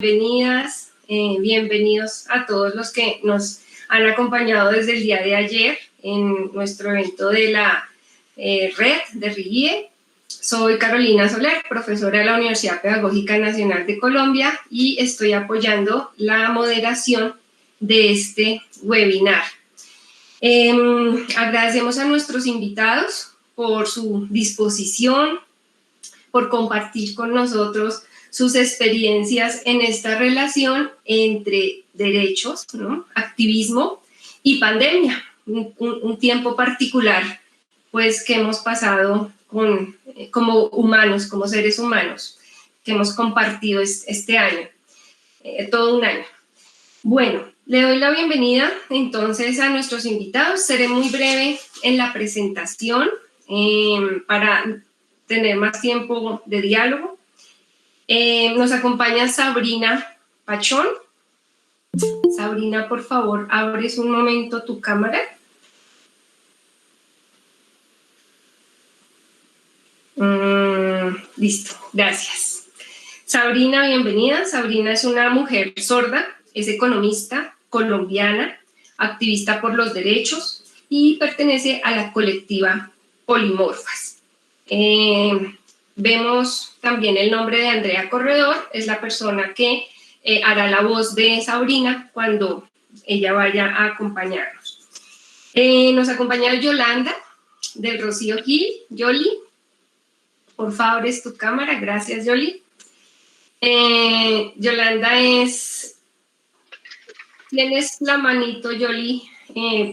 Bienvenidas, bienvenidos a todos los que nos han acompañado desde el día de ayer en nuestro evento de la red de RIGIE. Soy Carolina Soler, profesora de la Universidad Pedagógica Nacional de Colombia y estoy apoyando la moderación de este webinar. Agradecemos a nuestros invitados por su disposición, por compartir con nosotros sus experiencias en esta relación entre derechos, ¿no?, activismo y pandemia, un tiempo particular pues que hemos pasado como humanos, como seres humanos, que hemos compartido este año, todo un año. Bueno, le doy la bienvenida entonces a nuestros invitados. Seré muy breve en la presentación para tener más tiempo de diálogo. Nos acompaña Sabrina Pachón. Sabrina, por favor, abres un momento tu cámara. Listo, gracias. Sabrina, bienvenida. Sabrina es una mujer sorda, es economista, colombiana, activista por los derechos y pertenece a la colectiva Polimorfas. Vemos también el nombre de Andrea Corredor, es la persona que hará la voz de Sabrina cuando ella vaya a acompañarnos. Nos acompaña Yolanda del Rocío Gil. Yoli, por favor, es tu cámara. Gracias, Yoli. Yolanda tienes la manito, Yoli,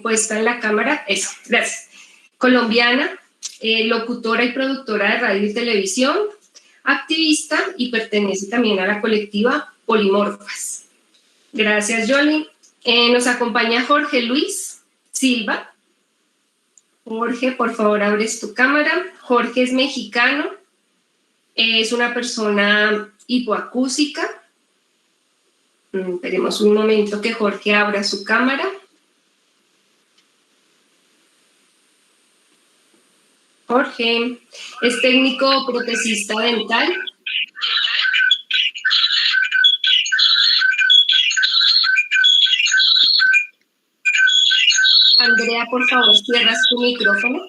puesta en la cámara. Eso, gracias. Colombiana, locutora y productora de radio y televisión, activista y pertenece también a la colectiva Polimorfas. Gracias, Yoli. Nos acompaña Jorge Luis Silva. Jorge, por favor, abres tu cámara. Jorge es mexicano, es una persona hipoacúsica. Esperemos un momento que Jorge abra su cámara. Jorge es técnico protesista dental. Andrea, por favor, cierras tu micrófono.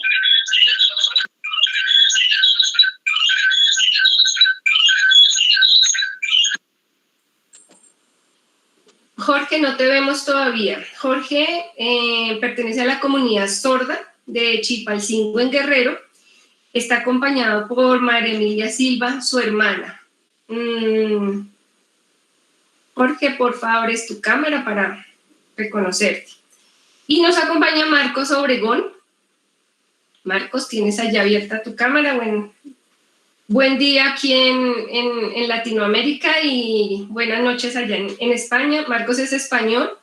Jorge, no te vemos todavía. Jorge pertenece a la comunidad sorda de Chilpancingo en Guerrero. Está acompañado por María Emilia Silva, su hermana. Jorge, por favor, es tu cámara para reconocerte. Y nos acompaña Marcos Obregón. Marcos, ¿tienes allá abierta tu cámara? Buen día aquí en Latinoamérica y buenas noches allá en España. Marcos es español,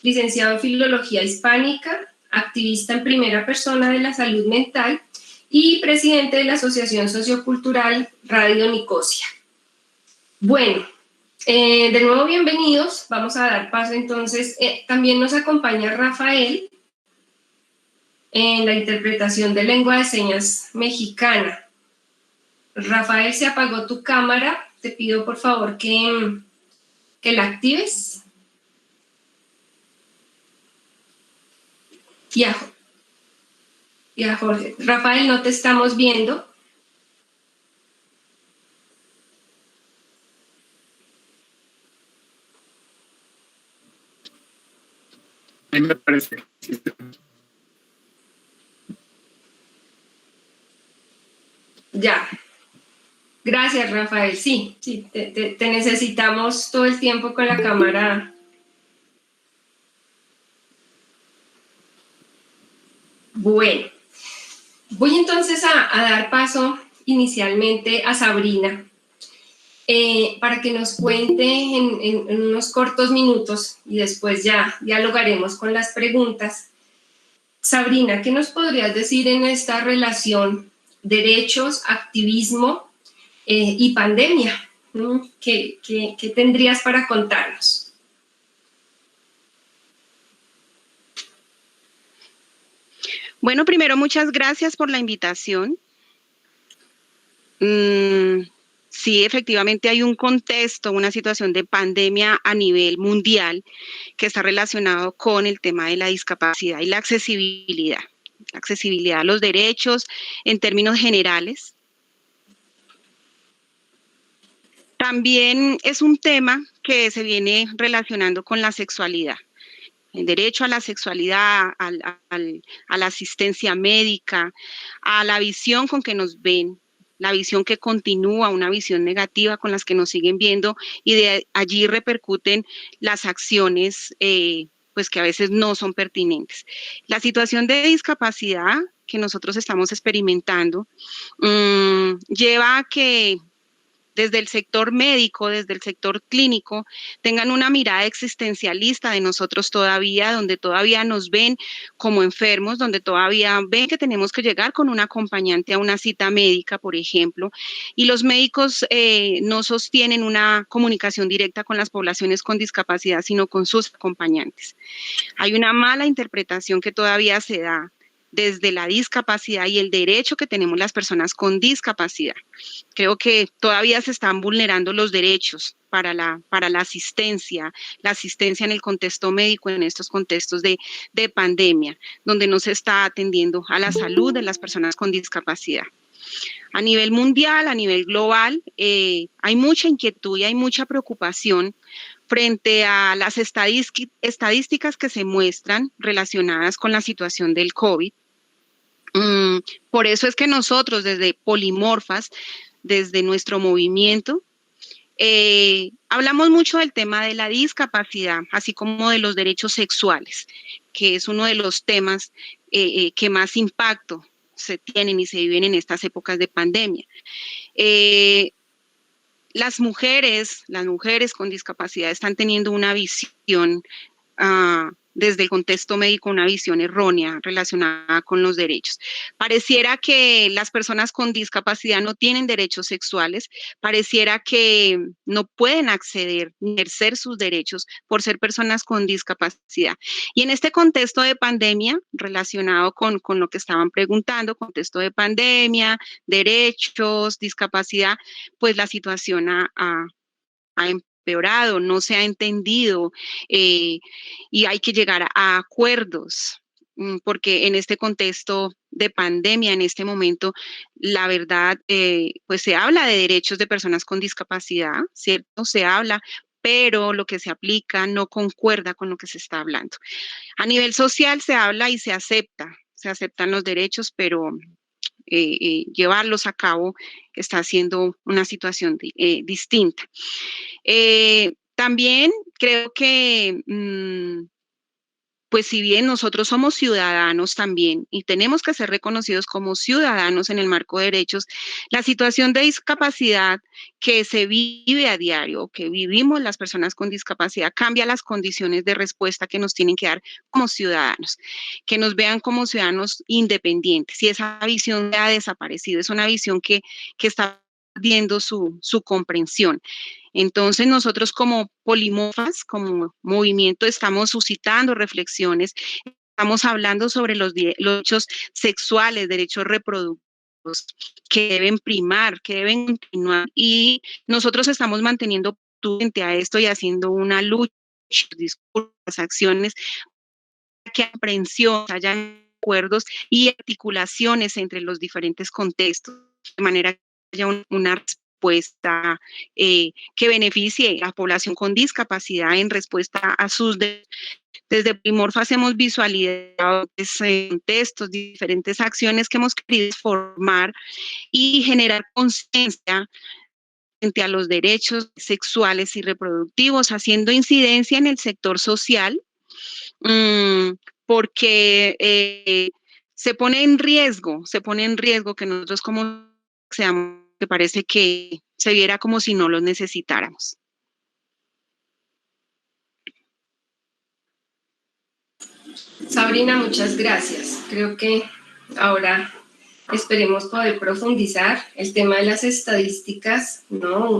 licenciado en Filología Hispánica, activista en primera persona de la salud mental y presidente de la Asociación Sociocultural Radio Nicosia. Bueno, de nuevo bienvenidos. Vamos a dar paso entonces. También nos acompaña Rafael en la interpretación de lengua de señas mexicana. Rafael, se apagó tu cámara. Te pido por favor que la actives. Ya, Jorge. Rafael, no te estamos viendo. A mí me parece. Ya. Gracias, Rafael. Sí, te necesitamos todo el tiempo con la cámara. Bueno, voy entonces a dar paso inicialmente a Sabrina para que nos cuente en unos cortos minutos y después ya dialogaremos con las preguntas. Sabrina, ¿qué nos podrías decir en esta relación derechos, activismo y pandemia? ¿Qué tendrías para contarnos? Bueno, primero, muchas gracias por la invitación. sí, efectivamente hay un contexto, una situación de pandemia a nivel mundial que está relacionado con el tema de la discapacidad y la accesibilidad a los derechos en términos generales. También es un tema que se viene relacionando con la sexualidad. El derecho a la sexualidad, a la asistencia médica, a la visión con que nos ven, la visión que continúa, una visión negativa con las que nos siguen viendo, y de allí repercuten las acciones pues que a veces no son pertinentes. La situación de discapacidad que nosotros estamos experimentando lleva a que desde el sector médico, desde el sector clínico, tengan una mirada existencialista de nosotros todavía, donde todavía nos ven como enfermos, donde todavía ven que tenemos que llegar con un acompañante a una cita médica, por ejemplo, y los médicos no sostienen una comunicación directa con las poblaciones con discapacidad, sino con sus acompañantes. Hay una mala interpretación que todavía se da desde la discapacidad y el derecho que tenemos las personas con discapacidad. Creo que todavía se están vulnerando los derechos para la asistencia en el contexto médico, en estos contextos de pandemia, donde no se está atendiendo a la salud de las personas con discapacidad. A nivel mundial, a nivel global, hay mucha inquietud y hay mucha preocupación frente a las estadísticas que se muestran relacionadas con la situación del COVID. Por eso es que nosotros desde Polimorfas, desde nuestro movimiento, hablamos mucho del tema de la discapacidad, así como de los derechos sexuales, que es uno de los temas que más impacto se tienen y se viven en estas épocas de pandemia. Las mujeres con discapacidad están teniendo una visión desde el contexto médico, una visión errónea relacionada con los derechos. Pareciera que las personas con discapacidad no tienen derechos sexuales, pareciera que no pueden acceder ni ejercer sus derechos por ser personas con discapacidad. Y en este contexto de pandemia, relacionado con lo que estaban preguntando, contexto de pandemia, derechos, discapacidad, pues la situación ha empeorado, no se ha entendido y hay que llegar a acuerdos, porque en este contexto de pandemia, en este momento, la verdad, pues se habla de derechos de personas con discapacidad, ¿cierto? Se habla, pero lo que se aplica no concuerda con lo que se está hablando. A nivel social se habla y se aceptan los derechos, pero llevarlos a cabo está siendo una situación distinta. También creo que, pues si bien nosotros somos ciudadanos también y tenemos que ser reconocidos como ciudadanos en el marco de derechos, la situación de discapacidad que se vive a diario, que vivimos las personas con discapacidad, cambia las condiciones de respuesta que nos tienen que dar como ciudadanos, que nos vean como ciudadanos independientes. Y esa visión ha desaparecido, es una visión que está perdiendo su comprensión. Entonces nosotros como Polimorfas, como movimiento, estamos suscitando reflexiones, estamos hablando sobre los derechos sexuales, derechos reproductivos que deben primar, que deben continuar, y nosotros estamos manteniendo frente a esto y haciendo una lucha, discursos, acciones, que haya comprensión, haya acuerdos y articulaciones entre los diferentes contextos, de manera que haya una respuesta que beneficie a la población con discapacidad en respuesta a sus derechos. Desde Polimorfas hemos visualizado textos, diferentes acciones que hemos querido formar y generar conciencia frente a los derechos sexuales y reproductivos, haciendo incidencia en el sector social, porque se pone en riesgo que nosotros como seamos, que parece que se viera como si no los necesitáramos. Sabrina, muchas gracias. Creo que ahora esperemos poder profundizar el tema de las estadísticas, ¿no?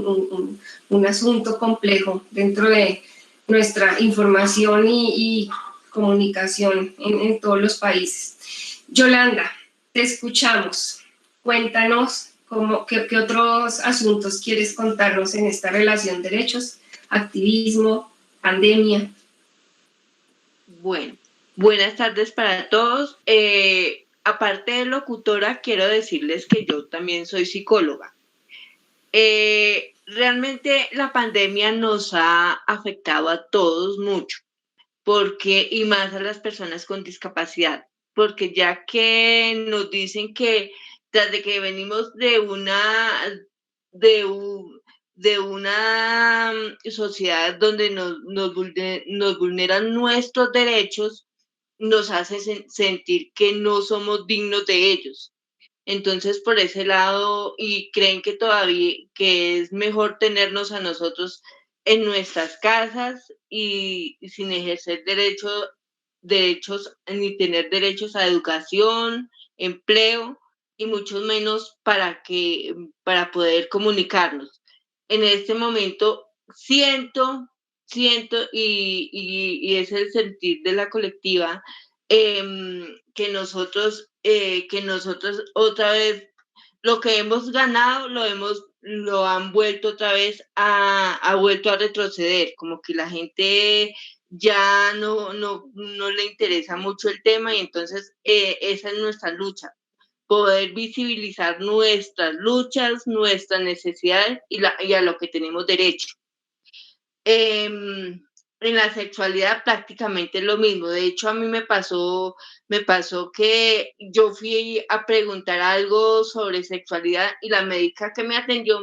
Un asunto complejo dentro de nuestra información y comunicación en todos los países. Yolanda, te escuchamos. Cuéntanos ¿Qué otros asuntos quieres contarnos en esta relación derechos, activismo, pandemia? Bueno, buenas tardes para todos. Aparte de locutora, quiero decirles que yo también soy psicóloga. Realmente la pandemia nos ha afectado a todos mucho, y más a las personas con discapacidad, porque ya que nos dicen que tras de que venimos de una sociedad donde nos vulneran nuestros derechos, nos hace sentir que no somos dignos de ellos. Entonces, por ese lado, y creen que todavía que es mejor tenernos a nosotros en nuestras casas y sin ejercer derechos, ni tener derechos a educación, empleo, y mucho menos para poder comunicarnos. En este momento siento, y es el sentir de la colectiva, que nosotros otra vez lo que hemos ganado lo han vuelto otra vez ha vuelto a retroceder, como que la gente ya no le interesa mucho el tema, y entonces esa es nuestra lucha, poder visibilizar nuestras luchas, nuestras necesidades y a lo que tenemos derecho. En la sexualidad prácticamente es lo mismo. De hecho, a mí me pasó que yo fui a preguntar algo sobre sexualidad y la médica que me atendió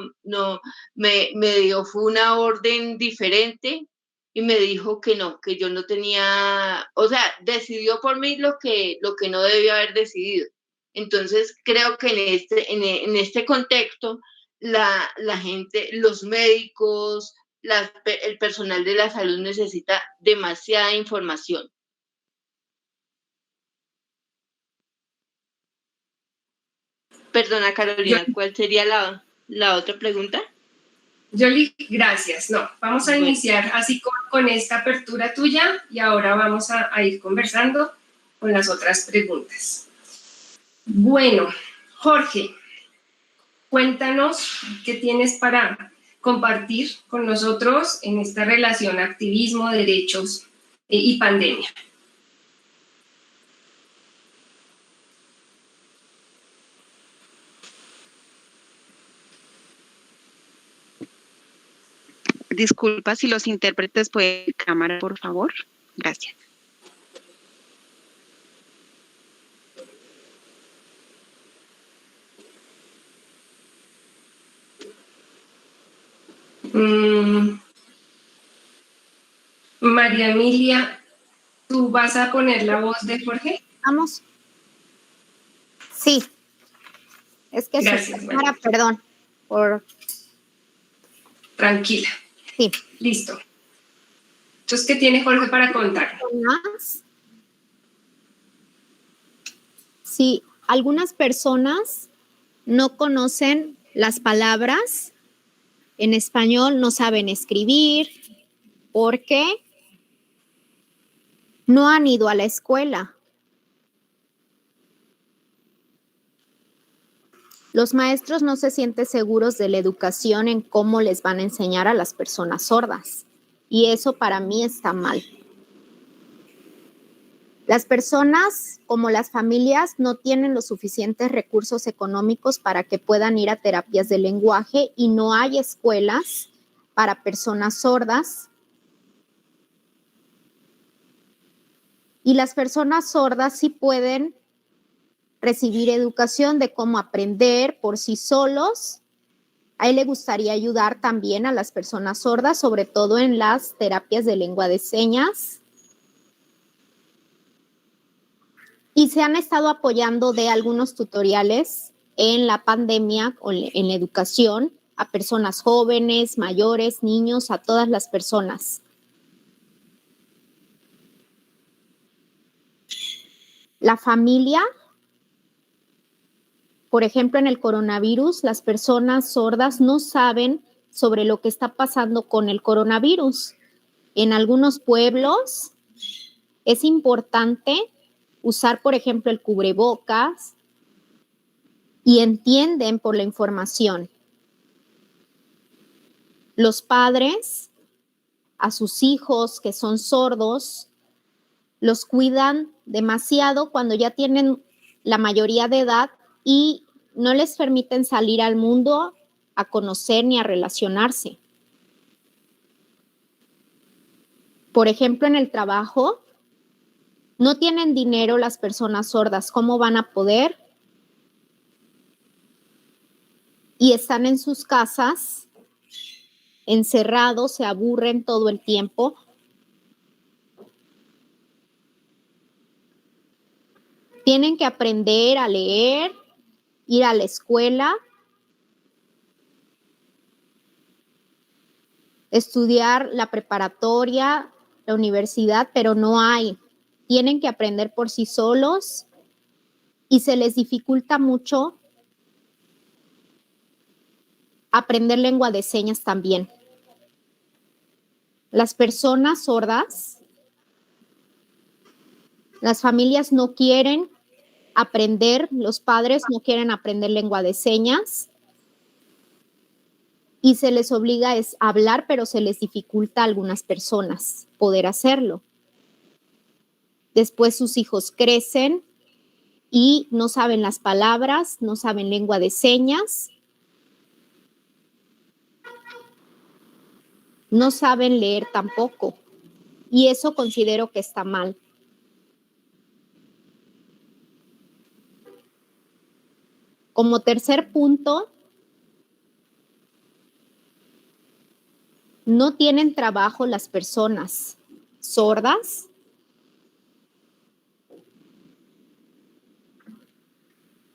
me dio fue una orden diferente y me dijo que no, que yo no tenía, o sea, decidió por mí lo que no debía haber decidido. Entonces, creo que en este contexto, la gente, los médicos, el personal de la salud necesita demasiada información. Perdona, Carolina, ¿cuál sería la otra pregunta? Yoli, gracias. No, vamos a iniciar así con esta apertura tuya y ahora vamos a ir conversando con las otras preguntas. Bueno, Jorge, cuéntanos qué tienes para compartir con nosotros en esta relación activismo, derechos y pandemia. Disculpa si los intérpretes pueden cámara, por favor. Gracias. María Emilia, ¿tú vas a poner la voz de Jorge? Vamos. Sí. Es que gracias, cámara, perdón. Tranquila. Sí. Listo. Entonces, ¿qué tiene Jorge para contar? Sí, algunas personas no conocen las palabras en español, no saben escribir, porque no han ido a la escuela. Los maestros no se sienten seguros de la educación en cómo les van a enseñar a las personas sordas. Y eso para mí está mal. Las personas, como las familias, no tienen los suficientes recursos económicos para que puedan ir a terapias de lenguaje y no hay escuelas para personas sordas. Y las personas sordas sí pueden recibir educación de cómo aprender por sí solos. A él le gustaría ayudar también a las personas sordas, sobre todo en las terapias de lengua de señas. Y se han estado apoyando de algunos tutoriales en la pandemia o en la educación a personas jóvenes, mayores, niños, a todas las personas. La familia, por ejemplo, en el coronavirus, las personas sordas no saben sobre lo que está pasando con el coronavirus. En algunos pueblos es importante usar, por ejemplo, el cubrebocas y entienden por la información. Los padres a sus hijos que son sordos los cuidan demasiado cuando ya tienen la mayoría de edad y no les permiten salir al mundo a conocer ni a relacionarse. Por ejemplo, en el trabajo, no tienen dinero las personas sordas. ¿Cómo van a poder? Y están en sus casas, encerrados, se aburren todo el tiempo. Tienen que aprender a leer, ir a la escuela, estudiar la preparatoria, la universidad, pero no hay. Tienen que aprender por sí solos y se les dificulta mucho aprender lengua de señas también. Las personas sordas, las familias no quieren aprender, los padres no quieren aprender lengua de señas y se les obliga a hablar, pero se les dificulta a algunas personas poder hacerlo. Después sus hijos crecen y no saben las palabras, no saben lengua de señas, no saben leer tampoco. Y eso considero que está mal. Como tercer punto, no tienen trabajo las personas sordas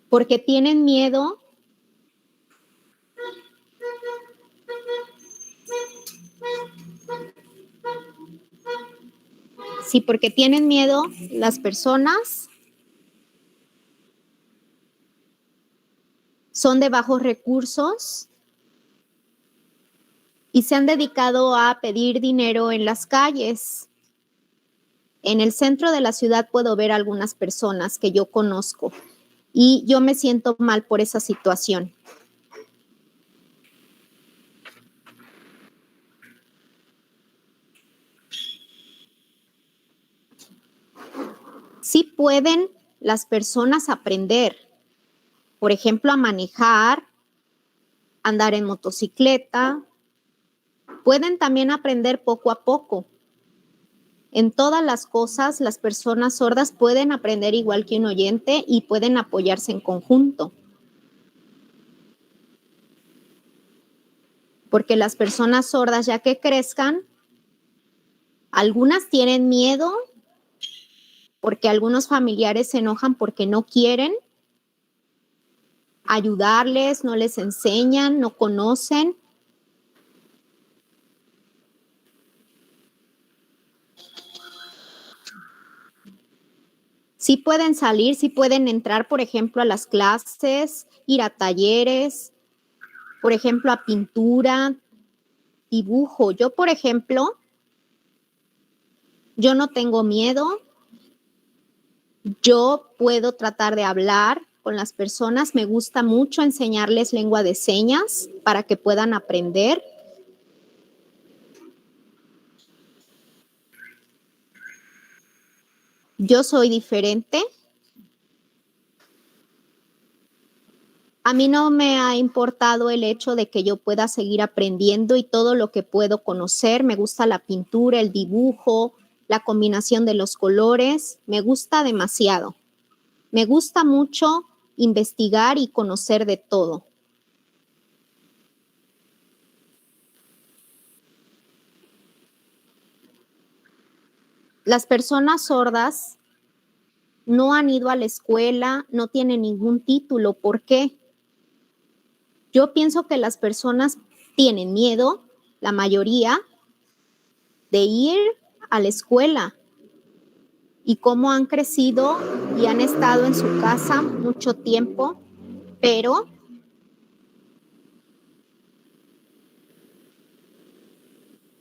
porque tienen miedo porque tienen miedo las personas, son de bajos recursos y se han dedicado a pedir dinero en las calles. En el centro de la ciudad puedo ver algunas personas que yo conozco y yo me siento mal por esa situación. Sí pueden las personas aprender, por ejemplo, a manejar, andar en motocicleta. Pueden también aprender poco a poco. En todas las cosas, las personas sordas pueden aprender igual que un oyente y pueden apoyarse en conjunto. Porque las personas sordas, ya que crezcan, algunas tienen miedo porque algunos familiares se enojan porque no quieren ayudarles, no les enseñan, no conocen. Sí pueden salir, sí pueden entrar, por ejemplo, a las clases, ir a talleres, por ejemplo, a pintura, dibujo. Yo, por ejemplo, yo no tengo miedo. Yo puedo tratar de hablar con las personas. Me gusta mucho enseñarles lengua de señas para que puedan aprender. Yo soy diferente. A mí no me ha importado el hecho de que yo pueda seguir aprendiendo y todo lo que puedo conocer. Me gusta la pintura, el dibujo, la combinación de los colores. Me gusta demasiado. Me gusta mucho investigar y conocer de todo. Las personas sordas no han ido a la escuela, no tienen ningún título. ¿Por qué? Yo pienso que las personas tienen miedo, la mayoría, de ir a la escuela y cómo han crecido y han estado en su casa mucho tiempo, pero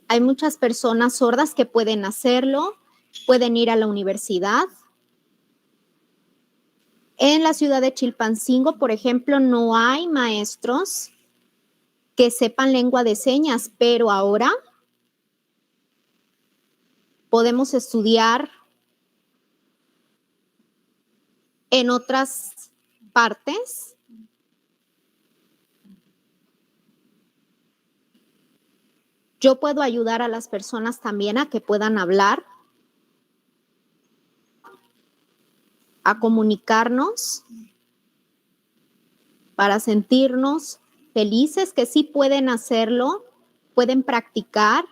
hay muchas personas sordas que pueden hacerlo, pueden ir a la universidad. En la ciudad de Chilpancingo, por ejemplo, no hay maestros que sepan lengua de señas, pero ahora podemos estudiar en otras partes. Yo puedo ayudar a las personas también a que puedan hablar, a comunicarnos, para sentirnos felices, que sí pueden hacerlo, pueden practicar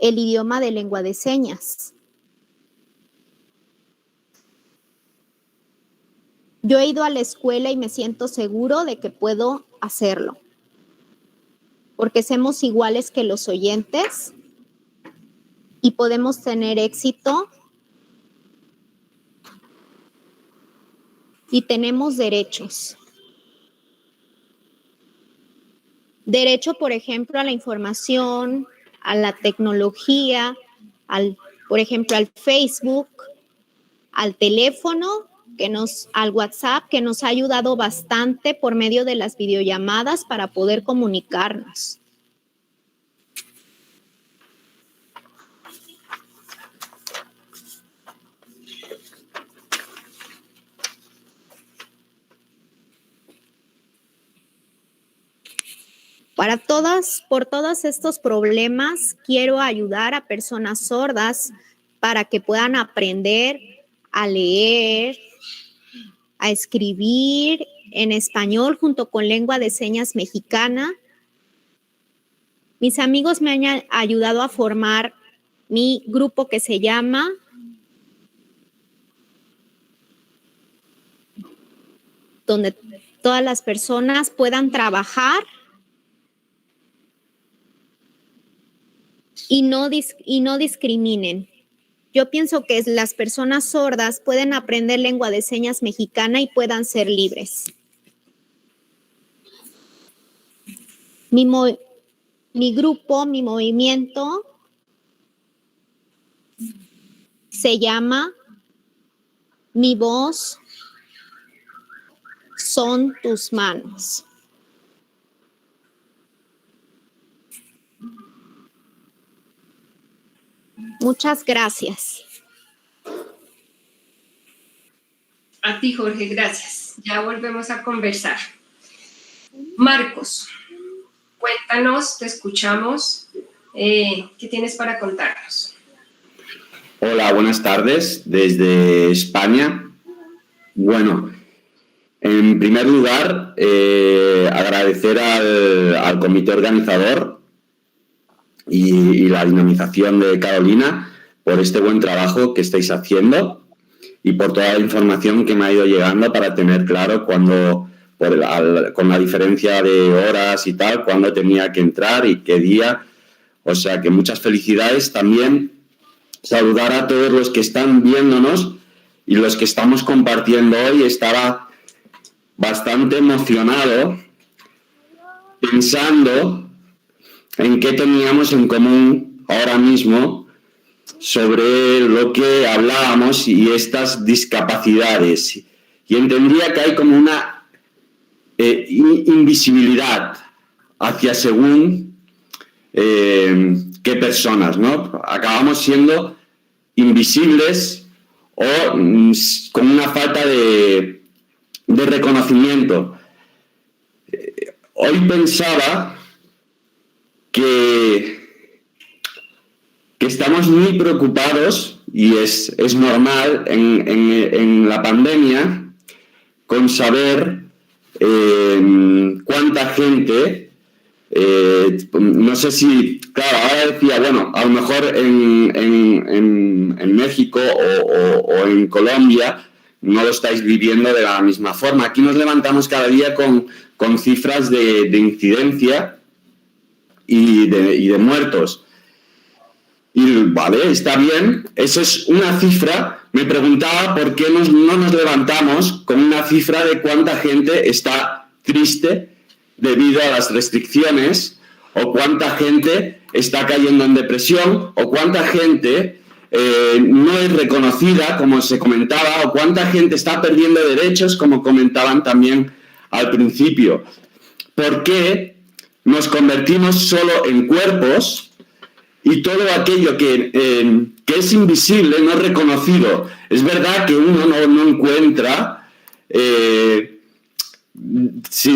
el idioma de lengua de señas. Yo he ido a la escuela y me siento seguro de que puedo hacerlo, porque somos iguales que los oyentes y podemos tener éxito y tenemos derechos. Derecho, por ejemplo, a la información, a la tecnología, por ejemplo, al Facebook, al teléfono, al WhatsApp, que nos ha ayudado bastante por medio de las videollamadas para poder comunicarnos. Por todos estos problemas, quiero ayudar a personas sordas para que puedan aprender a leer, a escribir en español junto con lengua de señas mexicana. Mis amigos me han ayudado a formar mi grupo que se llama donde todas las personas puedan trabajar y no discriminen. Yo pienso que las personas sordas pueden aprender lengua de señas mexicana y puedan ser libres. Mi grupo, mi movimiento se llama Mi voz son tus manos. Muchas gracias. A ti, Jorge, gracias. Ya volvemos a conversar. Marcos, cuéntanos, te escuchamos. ¿Qué tienes para contarnos? Hola, buenas tardes desde España. Bueno, en primer lugar, agradecer al comité organizador y la dinamización de Carolina por este buen trabajo que estáis haciendo y por toda la información que me ha ido llegando para tener claro cuándo, con la diferencia de horas y tal, cuándo tenía que entrar y qué día. O sea que muchas felicidades. También saludar a todos los que están viéndonos y los que estamos compartiendo hoy. Estaba bastante emocionado pensando en qué teníamos en común ahora mismo sobre lo que hablábamos y estas discapacidades. Y entendía que hay como una invisibilidad hacia según qué personas, ¿no? Acabamos siendo invisibles o con una falta de reconocimiento. Hoy pensaba que estamos muy preocupados, y es normal en la pandemia, con saber cuánta gente, no sé si, claro, ahora decía, bueno, a lo mejor en México o en Colombia no lo estáis viviendo de la misma forma. Aquí nos levantamos cada día con cifras de incidencia y de muertos. Y vale, está bien, eso es una cifra. Me preguntaba por qué no nos levantamos con una cifra de cuánta gente está triste debido a las restricciones, o cuánta gente está cayendo en depresión, o cuánta gente no es reconocida, como se comentaba, o cuánta gente está perdiendo derechos, como comentaban también al principio. ¿Por qué nos convertimos solo en cuerpos y todo aquello que es invisible, no reconocido? Es verdad que uno no encuentra, si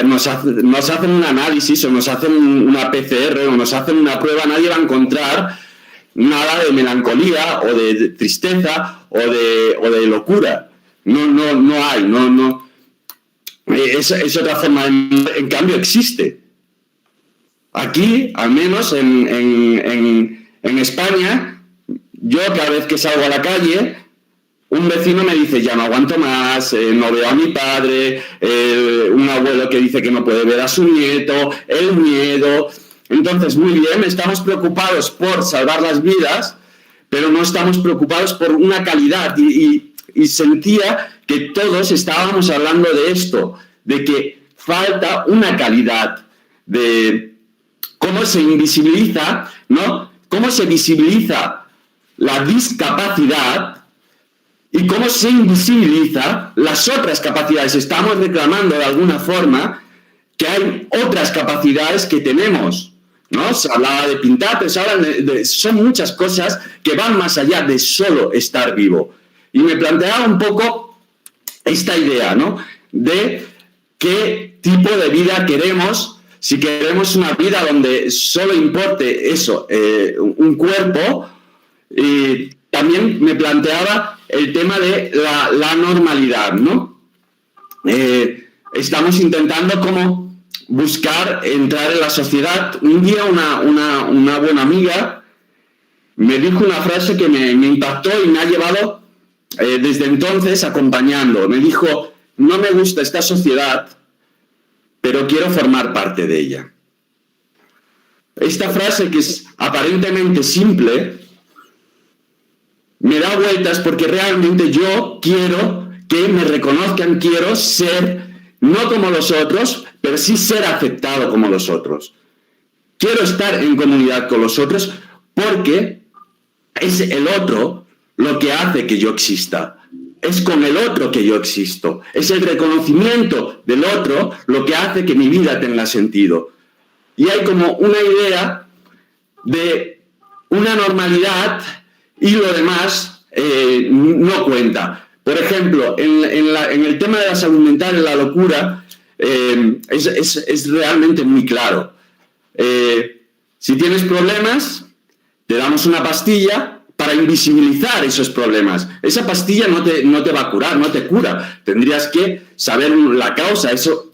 nos hacen un análisis o nos hacen una PCR o nos hacen una prueba, nadie va a encontrar nada de melancolía o de tristeza o de locura. No hay, es otra forma. En cambio existe. Aquí, al menos en España, yo cada vez que salgo a la calle, un vecino me dice, ya no aguanto más, no veo a mi padre, un abuelo que dice que no puede ver a su nieto, el miedo. Entonces, muy bien, estamos preocupados por salvar las vidas, pero no estamos preocupados por una calidad. Y sentía que todos estábamos hablando de esto, de que falta una calidad, de cómo se invisibiliza, ¿no? Cómo se visibiliza la discapacidad y cómo se invisibiliza las otras capacidades. Estamos reclamando de alguna forma que hay otras capacidades que tenemos, ¿no? Se hablaba de pintar, pero son muchas cosas que van más allá de solo estar vivo. Y me planteaba un poco esta idea, ¿no? De qué tipo de vida queremos, si queremos una vida donde solo importe eso, un cuerpo. Y también me planteaba el tema de la normalidad, ¿no? Estamos intentando como buscar entrar en la sociedad. Un día una buena amiga me dijo una frase que me impactó y me ha llevado desde entonces acompañando. Me dijo, no me gusta esta sociedad, pero quiero formar parte de ella. Esta frase, que es aparentemente simple, me da vueltas porque realmente yo quiero que me reconozcan, quiero ser no como los otros, pero sí ser aceptado como los otros. Quiero estar en comunidad con los otros porque es el otro lo que hace que yo exista. Es con el otro que yo existo. Es el reconocimiento del otro lo que hace que mi vida tenga sentido. Y hay como una idea de una normalidad y lo demás no cuenta. Por ejemplo, en el tema de la salud mental, en la locura, es realmente muy claro. Si tienes problemas, te damos una pastilla para invisibilizar esos problemas. Esa pastilla no te va a curar, no te cura. Tendrías que saber la causa. Eso,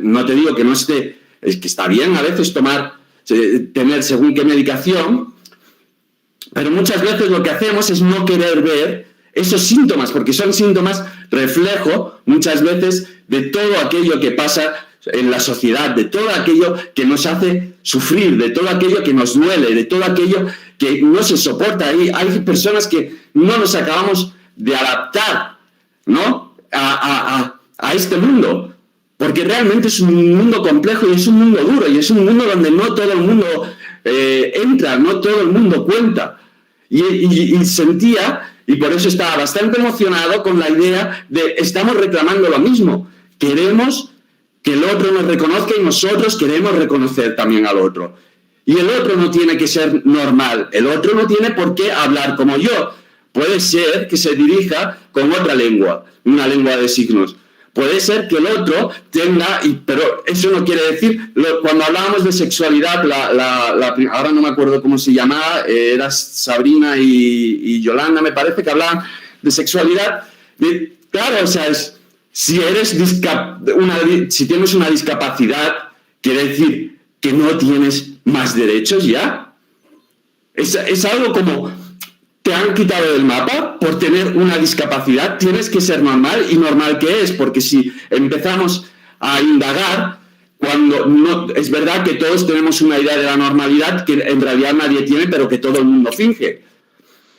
no te digo que no esté, es que está bien a veces tener según qué medicación, pero muchas veces lo que hacemos es no querer ver esos síntomas, porque son síntomas reflejo muchas veces de todo aquello que pasa en la sociedad, de todo aquello que nos hace sufrir, de todo aquello que nos duele, de todo aquello que no se soporta. Hay personas que no nos acabamos de adaptar, ¿no? a este mundo, porque realmente es un mundo complejo y es un mundo duro y es un mundo donde no todo el mundo entra, no todo el mundo cuenta. Y sentía, y por eso estaba bastante emocionado con la idea de estamos reclamando lo mismo. Queremos que el otro nos reconozca y nosotros queremos reconocer también al otro. Y el otro no tiene que ser normal, el otro no tiene por qué hablar como yo. Puede ser que se dirija con otra lengua, una lengua de signos. Puede ser que el otro tenga, pero eso no quiere decir, cuando hablábamos de sexualidad, ahora no me acuerdo cómo se llamaba, era Sabrina y Yolanda, me parece que hablaban de sexualidad. Claro, o sea, si tienes una discapacidad, quiere decir que no tienes más derechos ya. Es algo como, te han quitado del mapa por tener una discapacidad, tienes que ser normal. ¿Y normal qué es? Porque si empezamos a indagar, cuando no, es verdad que todos tenemos una idea de la normalidad que en realidad nadie tiene, pero que todo el mundo finge.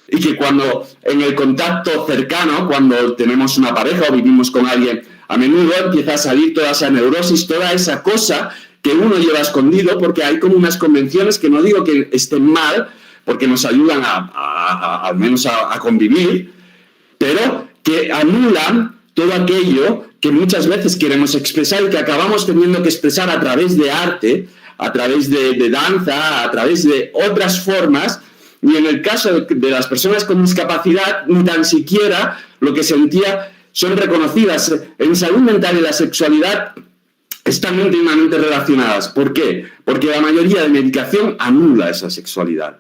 Y que cuando en el contacto cercano, cuando tenemos una pareja o vivimos con alguien, a menudo empieza a salir toda esa neurosis, toda esa cosa que uno lleva escondido, porque hay como unas convenciones que no digo que estén mal, porque nos ayudan al menos a convivir, pero que anulan todo aquello que muchas veces queremos expresar y que acabamos teniendo que expresar a través de arte, a través de danza, a través de otras formas. Y en el caso de las personas con discapacidad, ni tan siquiera lo que sentía son reconocidas. En salud mental y la sexualidad están íntimamente relacionadas. ¿Por qué? Porque la mayoría de medicación anula esa sexualidad.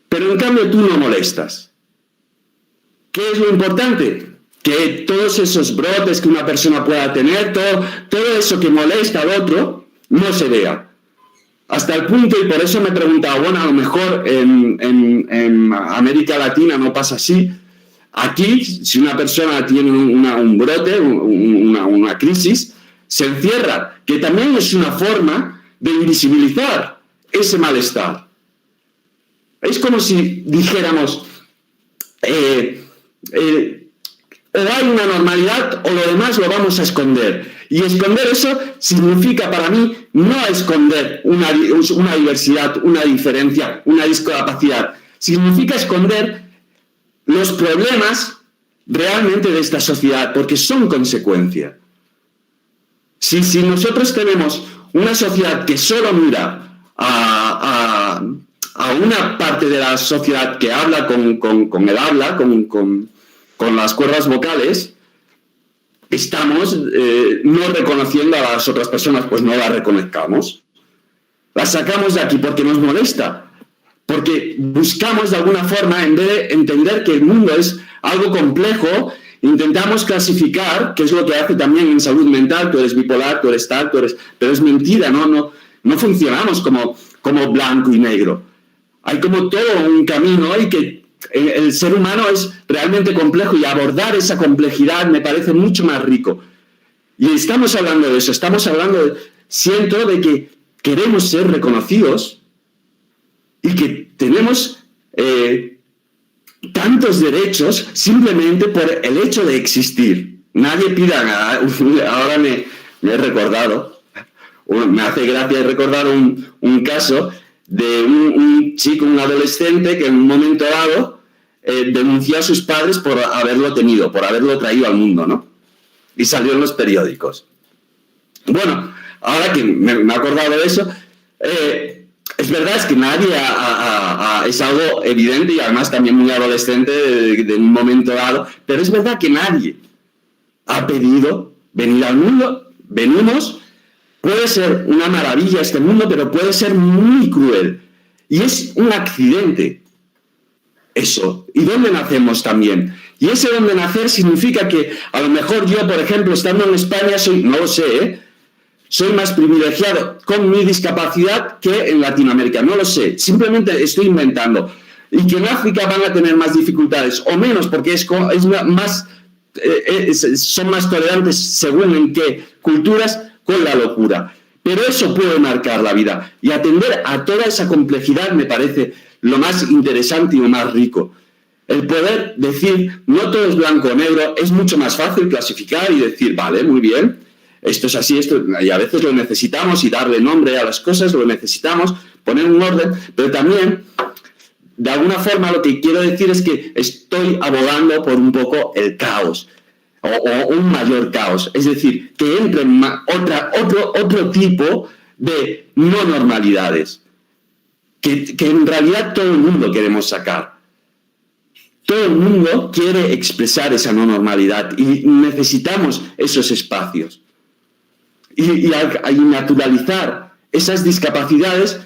Pero en cambio tú no molestas. ¿Qué es lo importante? Que todos esos brotes que una persona pueda tener, todo eso que molesta al otro, no se vea. Hasta el punto, y por eso me preguntaba, bueno, a lo mejor en América Latina no pasa así. Aquí, si una persona tiene un brote, una crisis, se encierra, que también es una forma de invisibilizar ese malestar. Es como si dijéramos, o hay una normalidad o lo demás lo vamos a esconder. Y esconder eso significa para mí no esconder una diversidad, una diferencia, una discapacidad. Significa esconder los problemas realmente de esta sociedad, porque son consecuencia. Si nosotros tenemos una sociedad que solo mira a una parte de la sociedad que habla con el habla, con las cuerdas vocales, estamos no reconociendo a las otras personas, pues no las reconozcamos. Las sacamos de aquí porque nos molesta, porque buscamos de alguna forma, en vez de entender que el mundo es algo complejo, intentamos clasificar, que es lo que hace también en salud mental, tú eres bipolar, tú eres tal, pero es mentira, no funcionamos como blanco y negro. Hay como todo un camino y que el ser humano es realmente complejo y abordar esa complejidad me parece mucho más rico. Y estamos hablando de eso, siento de que queremos ser reconocidos y que tenemos tantos derechos simplemente por el hecho de existir. Nadie pida nada. Ahora me he recordado, me hace gracia recordar un caso de un chico, un adolescente que en un momento dado denunció a sus padres por haberlo tenido, por haberlo traído al mundo, ¿no? Y salió en los periódicos. Bueno, ahora que me he acordado de eso, es verdad, es que nadie es algo evidente y además también muy adolescente de un momento dado, pero es verdad que nadie ha pedido venir al mundo. Venimos. Puede ser una maravilla este mundo, pero puede ser muy cruel. Y es un accidente. Eso. ¿Y dónde nacemos también? Y ese dónde nacer significa que a lo mejor yo, por ejemplo, estando en España, no lo sé, soy más privilegiado con mi discapacidad que en Latinoamérica. No lo sé. Simplemente estoy inventando. Y que en África van a tener más dificultades o menos porque son más tolerantes según en qué culturas, con la locura. Pero eso puede marcar la vida. Y atender a toda esa complejidad me parece lo más interesante y lo más rico. El poder decir, no todo es blanco o negro, es mucho más fácil clasificar y decir, vale, muy bien, esto es así, y a veces lo necesitamos y darle nombre a las cosas, lo necesitamos, poner un orden, pero también, de alguna forma, lo que quiero decir es que estoy abogando por un poco el caos. O un mayor caos, es decir, que entre otro tipo de no normalidades, que en realidad todo el mundo queremos sacar. Todo el mundo quiere expresar esa no normalidad y necesitamos esos espacios. Y naturalizar esas discapacidades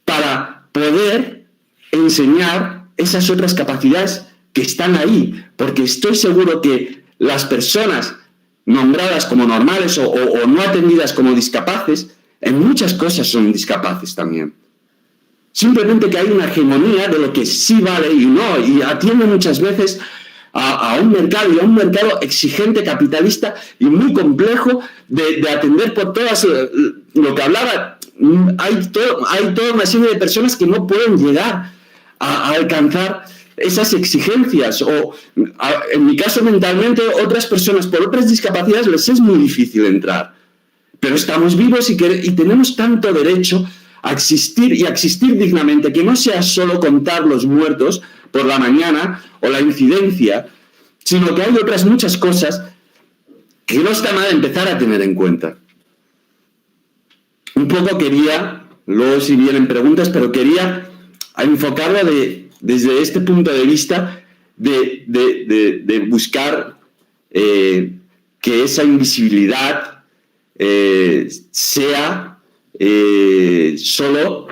para poder enseñar esas otras capacidades que están ahí, porque estoy seguro que las personas nombradas como normales o no atendidas como discapaces, en muchas cosas son discapaces también. Simplemente que hay una hegemonía de lo que sí vale y no, y atiende muchas veces a un mercado, y a un mercado exigente, capitalista y muy complejo de atender por todas, lo que hablaba, hay toda una serie de personas que no pueden llegar a alcanzar esas exigencias, o en mi caso mentalmente, otras personas por otras discapacidades les es muy difícil entrar, pero estamos vivos y tenemos tanto derecho a existir y a existir dignamente, que no sea solo contar los muertos por la mañana o la incidencia, sino que hay otras muchas cosas que no está mal empezar a tener en cuenta. Un poco quería, luego si vienen preguntas, pero quería enfocarlo desde este punto de vista de buscar que esa invisibilidad sea solo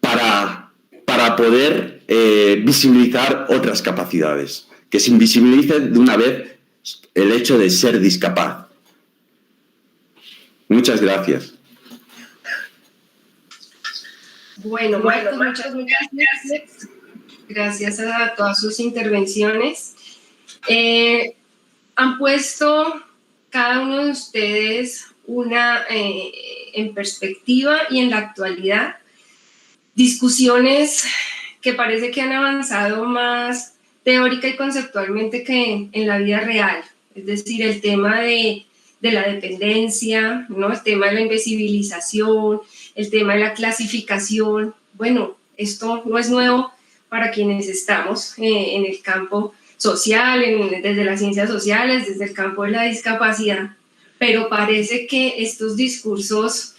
para poder visibilizar otras capacidades, que se invisibilice de una vez el hecho de ser discapaz. Muchas gracias. Bueno, Marcos, muchas gracias. Gracias a todas sus intervenciones. Han puesto cada uno de ustedes en perspectiva y en la actualidad discusiones que parece que han avanzado más teórica y conceptualmente que en la vida real. Es decir, el tema de la dependencia, ¿no? El tema de la invisibilización, el tema de la clasificación. Bueno, esto no es nuevo para quienes estamos en el campo social, desde las ciencias sociales, desde el campo de la discapacidad, pero parece que estos discursos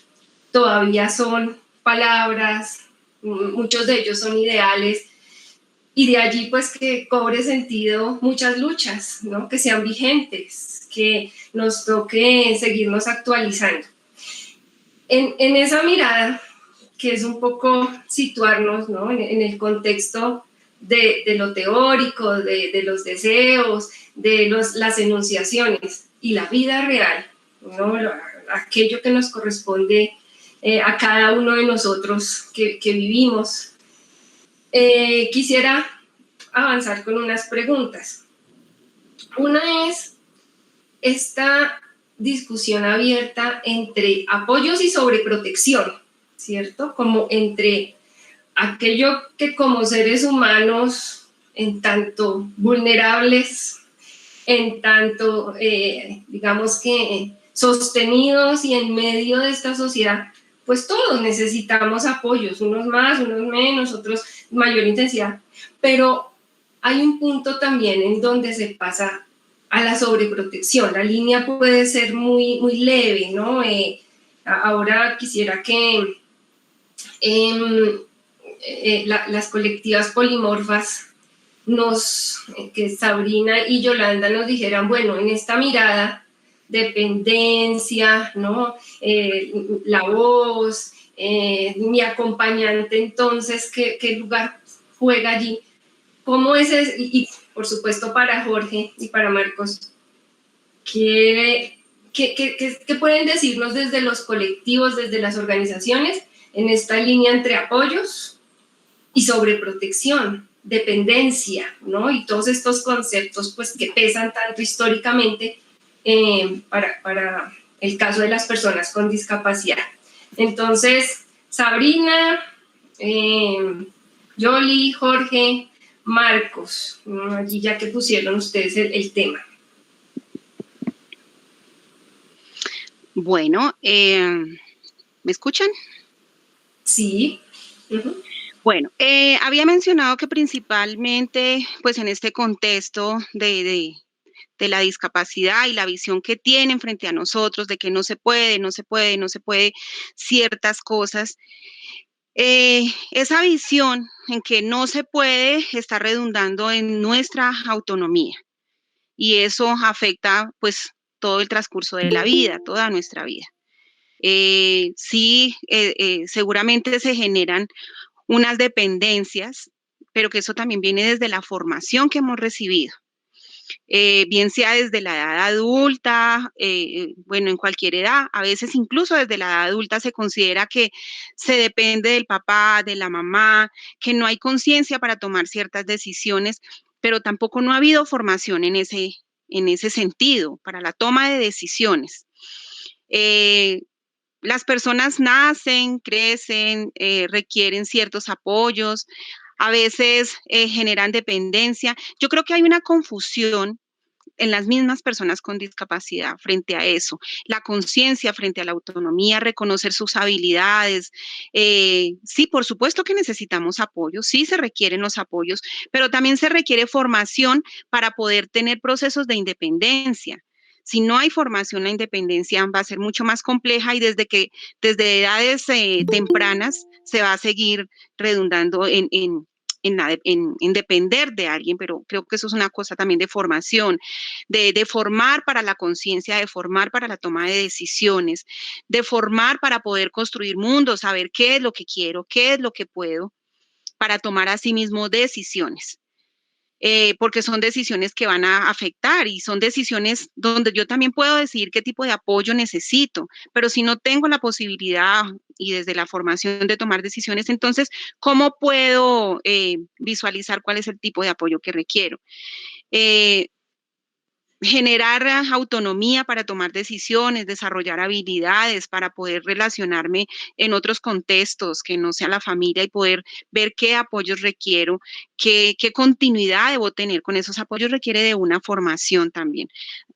todavía son palabras, muchos de ellos son ideales, y de allí pues que cobre sentido muchas luchas, ¿no? Que sean vigentes, que nos toque seguirnos actualizando. En esa mirada, que es un poco situarnos, ¿no? en el contexto de lo teórico, de los deseos, de las enunciaciones y la vida real, ¿no? Aquello que nos corresponde a cada uno de nosotros que vivimos. Quisiera avanzar con unas preguntas. Una es esta discusión abierta entre apoyos y sobreprotección, ¿cierto? Como entre aquello que como seres humanos, en tanto vulnerables, en tanto, digamos que sostenidos y en medio de esta sociedad, pues todos necesitamos apoyos, unos más, unos menos, otros mayor intensidad, pero hay un punto también en donde se pasa a la sobreprotección. La línea puede ser muy, muy leve, ¿no? Ahora quisiera que las colectivas polimorfas que Sabrina y Yolanda nos dijeran, bueno, en esta mirada, dependencia, ¿no? La voz, mi acompañante, entonces, ¿qué lugar juega allí? ¿Cómo es y por supuesto para Jorge y para Marcos, ¿qué pueden decirnos desde los colectivos, desde las organizaciones, en esta línea entre apoyos y sobreprotección, dependencia, ¿no? Y todos estos conceptos pues, que pesan tanto históricamente para el caso de las personas con discapacidad. Entonces, Sabrina, Yoli, Jorge, Marcos, allí ya que pusieron ustedes el tema. Bueno, ¿me escuchan? Sí. Uh-huh. Bueno, había mencionado que principalmente, pues en este contexto de la discapacidad y la visión que tienen frente a nosotros, de que no se puede ciertas cosas, esa visión en que no se puede está redundando en nuestra autonomía y eso afecta pues todo el transcurso de la vida, toda nuestra vida. Seguramente se generan unas dependencias, pero que eso también viene desde la formación que hemos recibido. Bien sea desde la edad adulta, bueno, en cualquier edad, a veces incluso desde la edad adulta se considera que se depende del papá, de la mamá, que no hay conciencia para tomar ciertas decisiones, pero tampoco no ha habido formación en ese sentido, para la toma de decisiones. Las personas nacen, crecen, requieren ciertos apoyos, a veces generan dependencia. Yo creo que hay una confusión en las mismas personas con discapacidad frente a eso, la conciencia frente a la autonomía, reconocer sus habilidades. Sí, por supuesto que necesitamos apoyo, sí se requieren los apoyos, pero también se requiere formación para poder tener procesos de independencia. Si no hay formación, la independencia va a ser mucho más compleja y desde edades tempranas se va a seguir redundando en depender de alguien, pero creo que eso es una cosa también de formación, de formar para la conciencia, de formar para la toma de decisiones, de formar para poder construir mundos, saber qué es lo que quiero, qué es lo que puedo, para tomar a sí mismo decisiones. Porque son decisiones que van a afectar y son decisiones donde yo también puedo decidir qué tipo de apoyo necesito, pero si no tengo la posibilidad y desde la formación de tomar decisiones, entonces, ¿cómo puedo visualizar cuál es el tipo de apoyo que requiero? Generar autonomía para tomar decisiones, desarrollar habilidades para poder relacionarme en otros contextos que no sea la familia y poder ver qué apoyos requiero, qué continuidad debo tener con esos apoyos requiere de una formación también,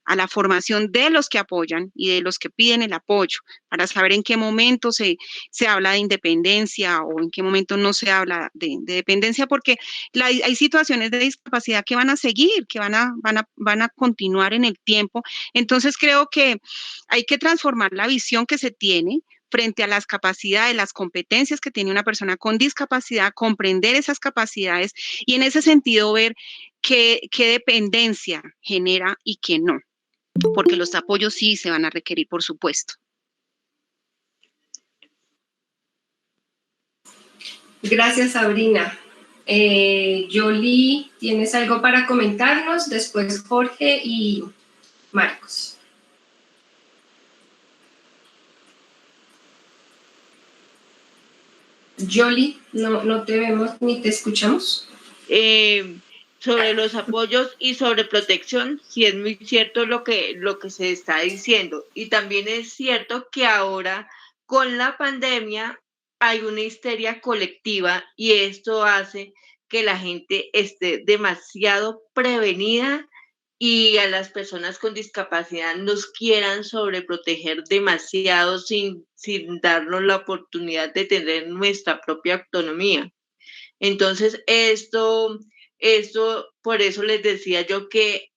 a la formación de los que apoyan y de los que piden el apoyo, para saber en qué momento se habla de independencia o en qué momento no se habla de dependencia, porque hay situaciones de discapacidad que van a seguir, que van a continuar en el tiempo. Entonces creo que hay que transformar la visión que se tiene frente a las capacidades, las competencias que tiene una persona con discapacidad, comprender esas capacidades y en ese sentido ver qué dependencia genera y qué no, porque los apoyos sí se van a requerir, por supuesto. Gracias, Sabrina. Yoli, ¿tienes algo para comentarnos? Después Jorge y Marcos. Yoli, no te vemos ni te escuchamos. Sobre los apoyos y sobre protección, sí es muy cierto lo que se está diciendo. Y también es cierto que ahora con la pandemia hay una histeria colectiva y esto hace que la gente esté demasiado prevenida y a las personas con discapacidad nos quieran sobreproteger demasiado sin darnos la oportunidad de tener nuestra propia autonomía. Entonces, esto, por eso les decía yo que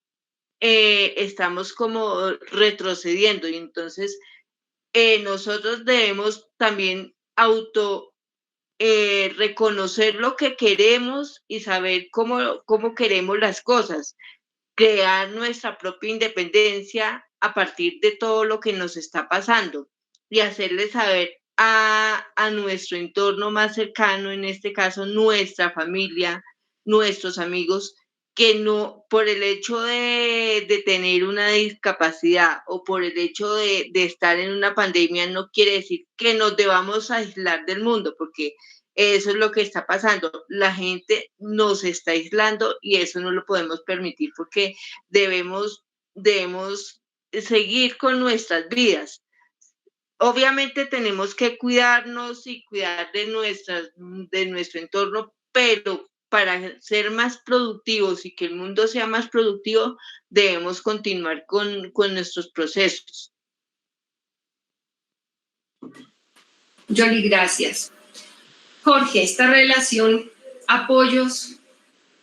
estamos como retrocediendo y entonces nosotros debemos también reconocer lo que queremos y saber cómo queremos las cosas, crear nuestra propia independencia a partir de todo lo que nos está pasando y hacerle saber a nuestro entorno más cercano, en este caso nuestra familia, nuestros amigos, que no por el hecho de tener una discapacidad o por el hecho de estar en una pandemia no quiere decir que nos debamos aislar del mundo, porque eso es lo que está pasando. La gente nos está aislando y eso no lo podemos permitir porque debemos seguir con nuestras vidas. Obviamente tenemos que cuidarnos y cuidar de nuestro entorno, pero para ser más productivos y que el mundo sea más productivo, debemos continuar con nuestros procesos. Yoli, gracias. Jorge, esta relación apoyos,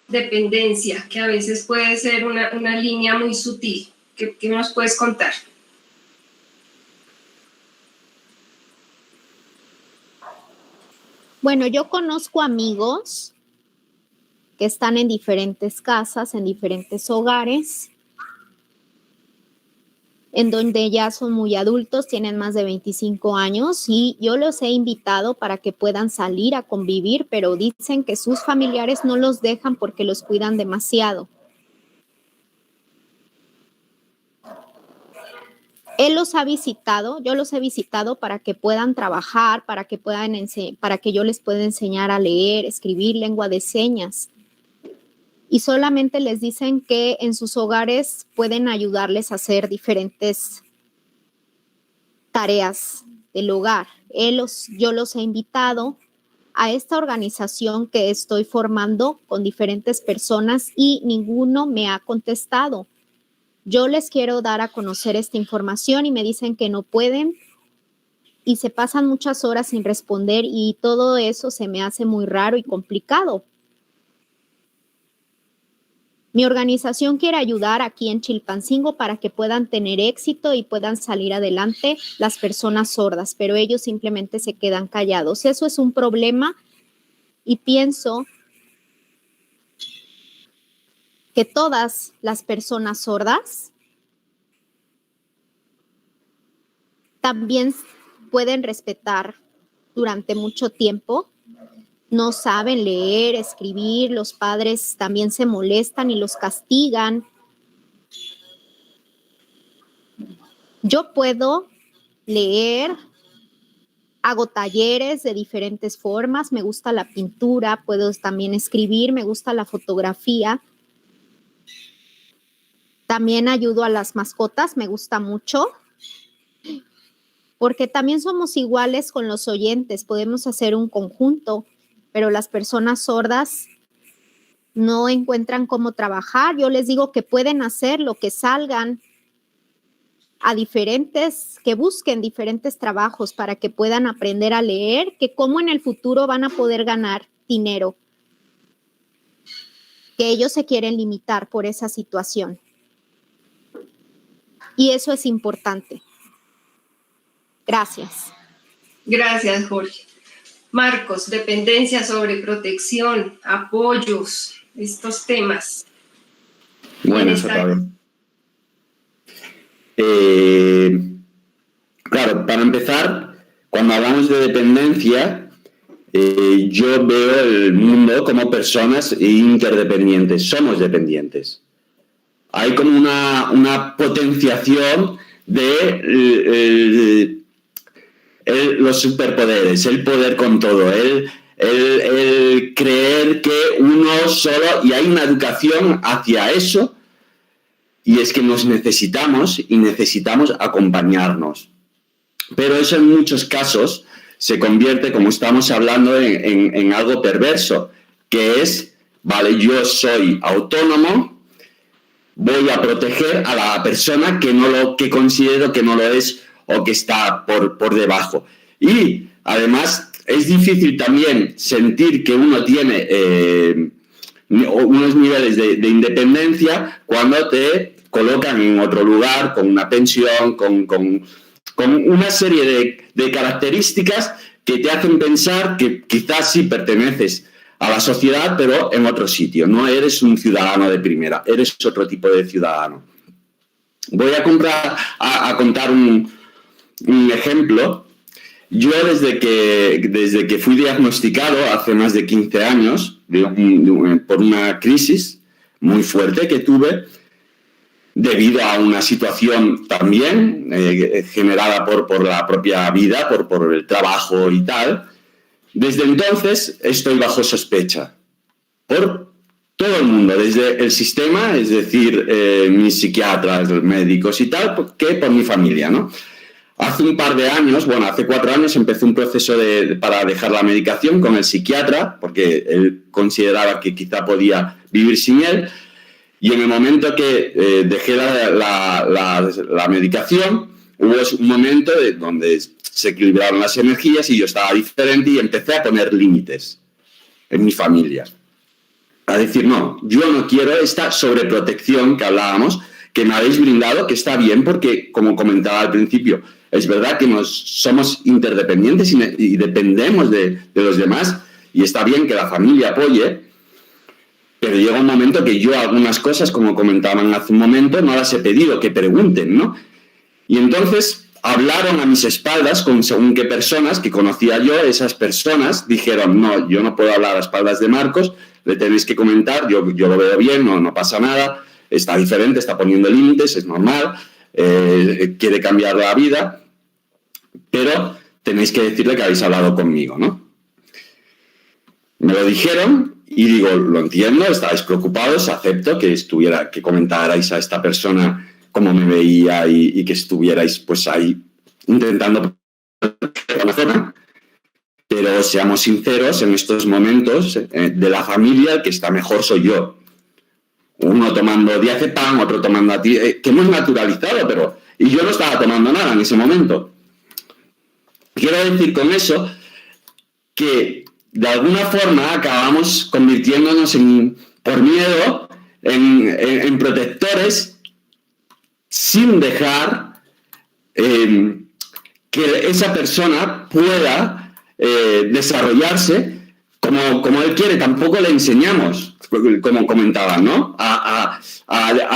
dependencia, que a veces puede ser una línea muy sutil, ¿qué nos puedes contar? Bueno, yo conozco amigos que están en diferentes casas, en diferentes hogares, en donde ya son muy adultos, tienen más de 25 años y yo los he invitado para que puedan salir a convivir, pero dicen que sus familiares no los dejan porque los cuidan demasiado. Él los ha visitado, yo los he visitado para que puedan trabajar, para que yo les pueda enseñar a leer, escribir, lengua de señas. Y solamente les dicen que en sus hogares pueden ayudarles a hacer diferentes tareas del hogar. Yo los he invitado a esta organización que estoy formando con diferentes personas y ninguno me ha contestado. Yo les quiero dar a conocer esta información y me dicen que no pueden y se pasan muchas horas sin responder y todo eso se me hace muy raro y complicado. Mi organización quiere ayudar aquí en Chilpancingo para que puedan tener éxito y puedan salir adelante las personas sordas, pero ellos simplemente se quedan callados. Eso es un problema y pienso que todas las personas sordas también pueden respetar durante mucho tiempo. No saben leer, escribir, los padres también se molestan y los castigan. Yo puedo leer, hago talleres de diferentes formas, me gusta la pintura, puedo también escribir, me gusta la fotografía. También ayudo a las mascotas, me gusta mucho, porque también somos iguales con los oyentes, podemos hacer un conjunto, pero las personas sordas no encuentran cómo trabajar. Yo les digo que pueden hacerlo, que salgan a que busquen diferentes trabajos para que puedan aprender a leer, que cómo en el futuro van a poder ganar dinero, que ellos se quieren limitar por esa situación. Y eso es importante. Gracias. Gracias, Jorge. Marcos, dependencia, sobreprotección, apoyos, estos temas. Bueno, eso está bien. Claro, para empezar, cuando hablamos de dependencia, yo veo el mundo como personas interdependientes. Somos dependientes. Hay como una potenciación de los superpoderes, el poder con todo, el creer que uno solo, y hay una educación hacia eso, y es que nos necesitamos y necesitamos acompañarnos. Pero eso en muchos casos se convierte, como estamos hablando, en algo perverso, que es, vale, yo soy autónomo, voy a proteger a la persona que considero que no lo es o que está por debajo. Y además es difícil también sentir que uno tiene unos niveles de independencia cuando te colocan en otro lugar, con una pensión, con una serie de características que te hacen pensar que quizás sí perteneces a la sociedad, pero en otro sitio. No eres un ciudadano de primera, eres otro tipo de ciudadano. Voy a contar un ejemplo. Yo desde que fui diagnosticado hace más de 15 años por una crisis muy fuerte que tuve debido a una situación también generada por la propia vida, por el trabajo y tal, desde entonces estoy bajo sospecha por todo el mundo, desde el sistema, es decir, mis psiquiatras, los médicos y tal, que por mi familia, ¿no? Hace un par de años, hace 4 años, empecé un proceso para dejar la medicación con el psiquiatra, porque él consideraba que quizá podía vivir sin él, y en el momento que dejé la medicación, hubo un momento donde se equilibraron las energías y yo estaba diferente y empecé a poner límites en mi familia. A decir, no, yo no quiero esta sobreprotección que hablábamos, que me habéis brindado, que está bien porque, como comentaba al principio, es verdad que somos interdependientes y dependemos de los demás, y está bien que la familia apoye, pero llega un momento que yo algunas cosas, como comentaban hace un momento, no las he pedido, que pregunten, ¿no? Y entonces hablaron a mis espaldas con según qué personas que conocía yo, esas personas dijeron, no, yo no puedo hablar a espaldas de Marcos, le tenéis que comentar, yo lo veo bien, no pasa nada, está diferente, está poniendo límites, es normal, quiere cambiar la vida, pero tenéis que decirle que habéis hablado conmigo, ¿no? Me lo dijeron y digo, lo entiendo, estáis preocupados, acepto que comentarais a esta persona cómo me veía y que estuvierais pues ahí intentando la zona, pero seamos sinceros, en estos momentos de la familia el que está mejor soy yo. uno tomando diazepam, otro tomando que hemos naturalizado, pero... Y yo no estaba tomando nada en ese momento. Quiero decir con eso que de alguna forma acabamos convirtiéndonos por miedo en protectores sin dejar que esa persona pueda desarrollarse como él quiere. Tampoco le enseñamos, como comentaba, ¿no? A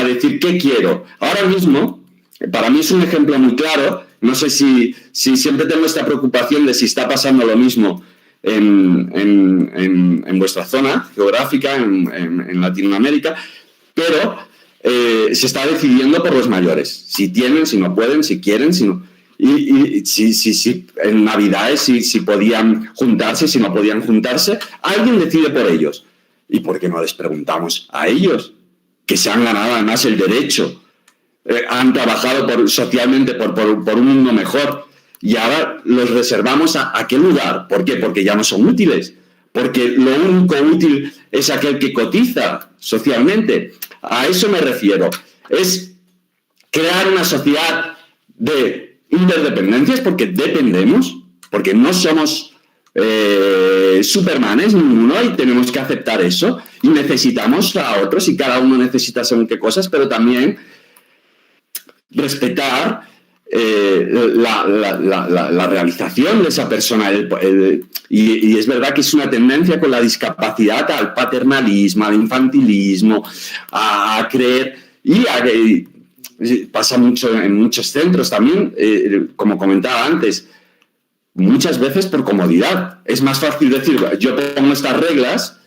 decir qué quiero. Ahora mismo, para mí es un ejemplo muy claro. No sé si siempre tengo esta preocupación de si está pasando lo mismo en vuestra zona geográfica, en Latinoamérica, pero se está decidiendo por los mayores. Si tienen, si no pueden, si quieren, si no... Y si en Navidades si podían juntarse, si no podían juntarse, alguien decide por ellos. ¿Y por qué no les preguntamos a ellos? Que se han ganado además el derecho, han trabajado socialmente por un mundo mejor, y ahora los reservamos ¿a qué lugar? ¿Por qué? Porque ya no son útiles, porque lo único útil es aquel que cotiza socialmente. A eso me refiero. Es crear una sociedad de interdependencias, porque dependemos, porque no somos supermanes ninguno, y tenemos que aceptar eso, y necesitamos a otros, y cada uno necesita según qué cosas, pero también respetar la realización de esa persona. Y es verdad que es una tendencia con la discapacidad al paternalismo, al infantilismo, a creer, pasa mucho en muchos centros también, como comentaba antes, muchas veces por comodidad. Es más fácil decir, yo pongo estas reglas,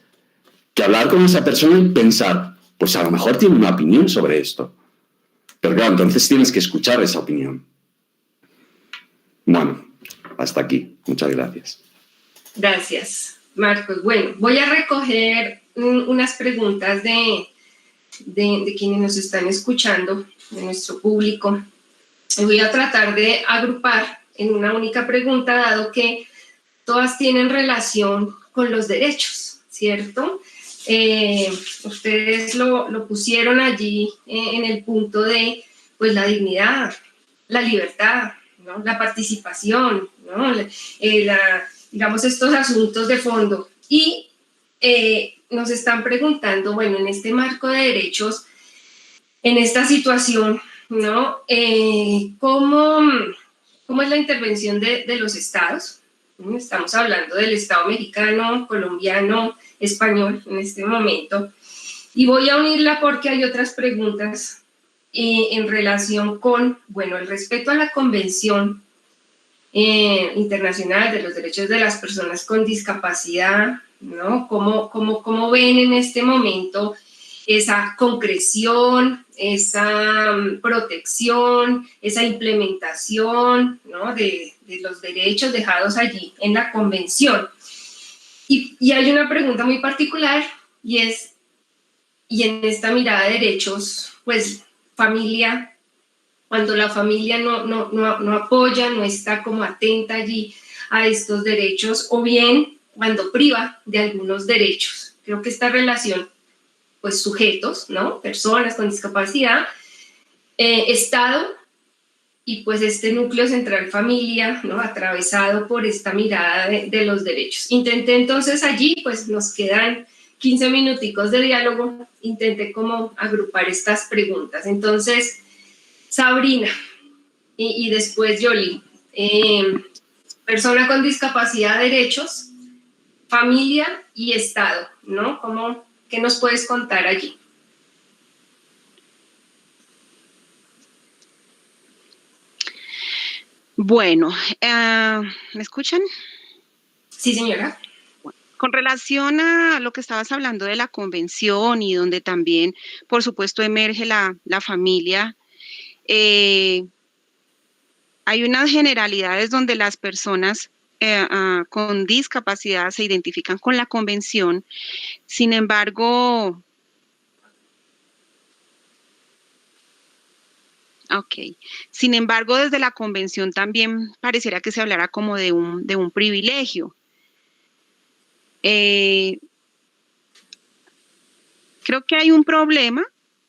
que hablar con esa persona y pensar, pues a lo mejor tiene una opinión sobre esto. Pero claro, entonces tienes que escuchar esa opinión. Bueno, hasta aquí. Muchas gracias. Gracias, Marcos. Bueno, voy a recoger unas preguntas de quienes nos están escuchando, de nuestro público. Y voy a tratar de agrupar en una única pregunta, dado que todas tienen relación con los derechos, ¿cierto? Ustedes lo pusieron allí en el punto de, pues, la dignidad, la libertad, ¿no? La participación, ¿no? Digamos, estos asuntos de fondo. Y nos están preguntando, bueno, en este marco de derechos, en esta situación, ¿no? ¿Cómo es la intervención de los estados? Estamos hablando del Estado mexicano, colombiano, español en este momento. Y voy a unirla porque hay otras preguntas en relación con, bueno, el respeto a la Convención Internacional de los Derechos de las Personas con Discapacidad, ¿no? ¿Cómo ven en este momento esa concreción, esa protección, esa implementación, ¿no? de los derechos dejados allí en la Convención? Y hay una pregunta muy particular, y es, y en esta mirada de derechos, pues familia, cuando la familia no apoya, no está como atenta allí a estos derechos, o bien cuando priva de algunos derechos. Creo que esta relación, pues sujetos, ¿no? Personas con discapacidad, Estado, y pues este núcleo central familia, ¿no? Atravesado por esta mirada de los derechos. Intenté entonces allí, pues nos quedan 15 minuticos de diálogo, intenté como agrupar estas preguntas. Entonces, Sabrina y después Yoli, persona con discapacidad, derechos, familia y Estado, ¿no? ¿Qué nos puedes contar allí? Bueno, ¿me escuchan? Sí, señora. Con relación a lo que estabas hablando de la convención y donde también, por supuesto, emerge la familia, hay unas generalidades donde las personas con discapacidad se identifican con la convención. Sin embargo, desde la convención también pareciera que se hablara como de un privilegio. Que Creo que hay un problema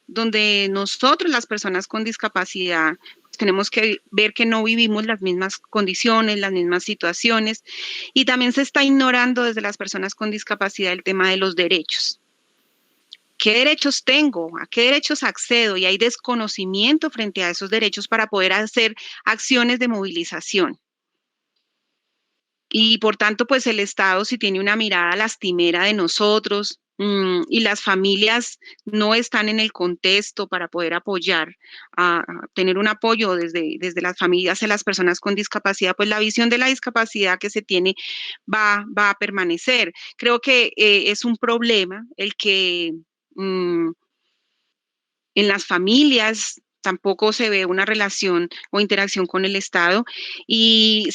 donde nosotros, las personas con discapacidad, tenemos que ver que no vivimos las mismas condiciones, las mismas situaciones, y también se está ignorando desde las personas con discapacidad el tema de los derechos. ¿Qué derechos tengo? ¿A qué derechos accedo? Y hay desconocimiento frente a esos derechos para poder hacer acciones de movilización. Y por tanto, pues el Estado, si tiene una mirada lastimera de nosotros, y las familias no están en el contexto para poder apoyar, a tener un apoyo desde las familias a las personas con discapacidad, pues la visión de la discapacidad que se tiene va a permanecer. Creo que es un problema el que en las familias tampoco se ve una relación o interacción con el Estado, y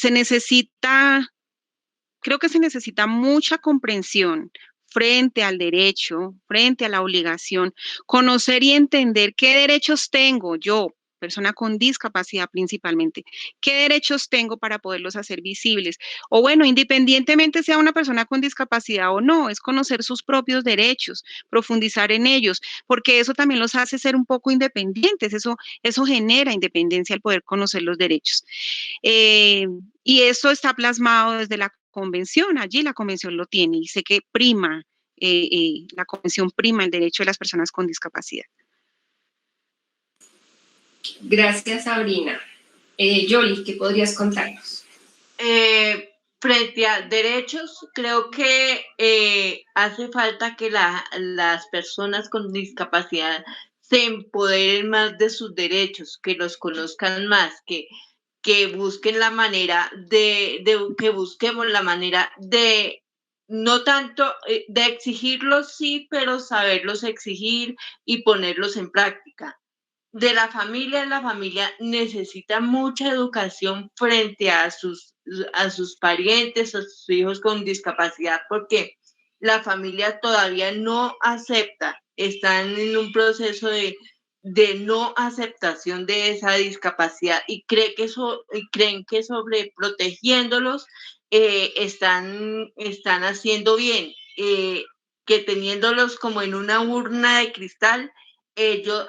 creo que se necesita mucha comprensión frente al derecho, frente a la obligación, conocer y entender qué derechos tengo yo, persona con discapacidad principalmente, qué derechos tengo para poderlos hacer visibles. O bueno, independientemente sea una persona con discapacidad o no, es conocer sus propios derechos, profundizar en ellos, porque eso también los hace ser un poco independientes, eso genera independencia al poder conocer los derechos. Y eso está plasmado desde la convención, allí la convención lo tiene, y sé que la convención prima el derecho de las personas con discapacidad. Gracias, Sabrina. Yoli, ¿qué podrías contarnos? Frente a derechos, creo que hace falta que las personas con discapacidad se empoderen más de sus derechos, que los conozcan más, que busquen la manera que busquemos la manera de no tanto de exigirlos, sí, pero saberlos exigir y ponerlos en práctica. La familia necesita mucha educación frente a sus parientes, a sus hijos con discapacidad, porque la familia todavía no acepta, están en un proceso de no aceptación de esa discapacidad y creen que sobreprotegiéndolos están haciendo bien, que teniéndolos como en una urna de cristal,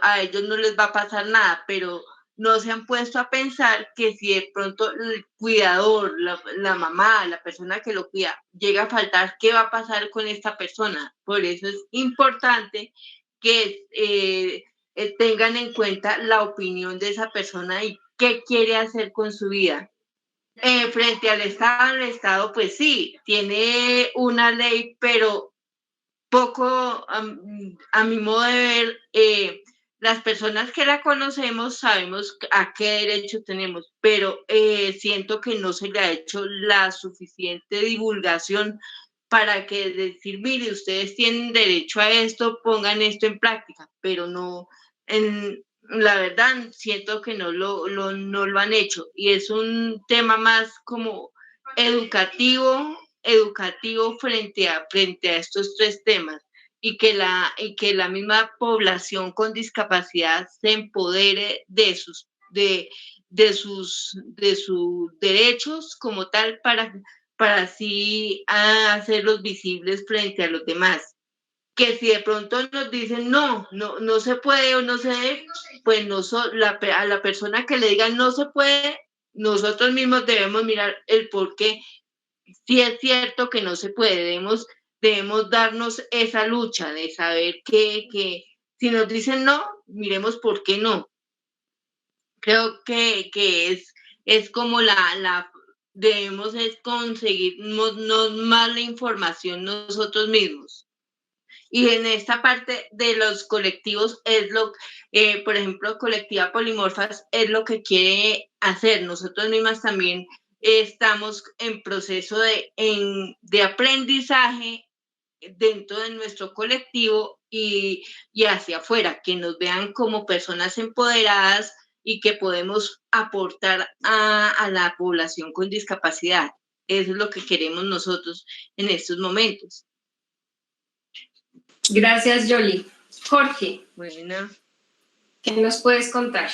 a ellos no les va a pasar nada, pero no se han puesto a pensar que si de pronto el cuidador, la mamá, la persona que lo cuida, llega a faltar, ¿qué va a pasar con esta persona? Por eso es importante que tengan en cuenta la opinión de esa persona y qué quiere hacer con su vida. Frente al Estado, el Estado pues sí, tiene una ley, pero poco, a mi modo de ver, las personas que la conocemos sabemos a qué derecho tenemos, pero siento que no se le ha hecho la suficiente divulgación para que decir, mire, ustedes tienen derecho a esto, pongan esto en práctica, pero no, la verdad, siento que no lo han hecho y es un tema más como educativo frente a estos tres temas y que la misma población con discapacidad se empodere de sus derechos como tal para así hacerlos visibles frente a los demás. Que si de pronto nos dicen no se puede o no se debe, pues a la persona que le digan no se puede, nosotros mismos debemos mirar el por qué. Sí es cierto que no se puede, debemos darnos esa lucha de saber que si nos dicen no, miremos por qué no. Creo que es como debemos es conseguirnos más la información nosotros mismos. Y en esta parte de los colectivos por ejemplo, Colectiva Polimorfas es lo que quiere hacer. Nosotros mismas también estamos en proceso de aprendizaje dentro de nuestro colectivo y hacia afuera, que nos vean como personas empoderadas y que podemos aportar a la población con discapacidad. Eso es lo que queremos nosotros en estos momentos. Gracias, Yoli. Jorge, Bueno. ¿qué nos puedes contar?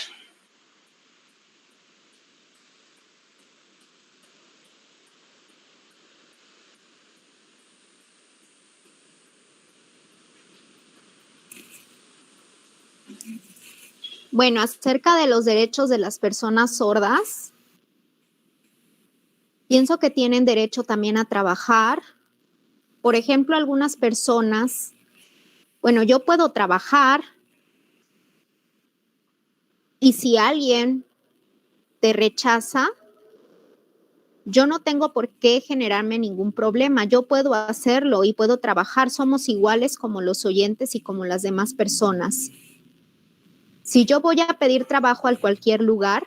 Bueno, acerca de los derechos de las personas sordas, pienso que tienen derecho también a trabajar. Por ejemplo, algunas personas, bueno, yo puedo trabajar y si alguien te rechaza, yo no tengo por qué generarme ningún problema. Yo puedo hacerlo y puedo trabajar. Somos iguales como los oyentes y como las demás personas. Si yo voy a pedir trabajo a cualquier lugar,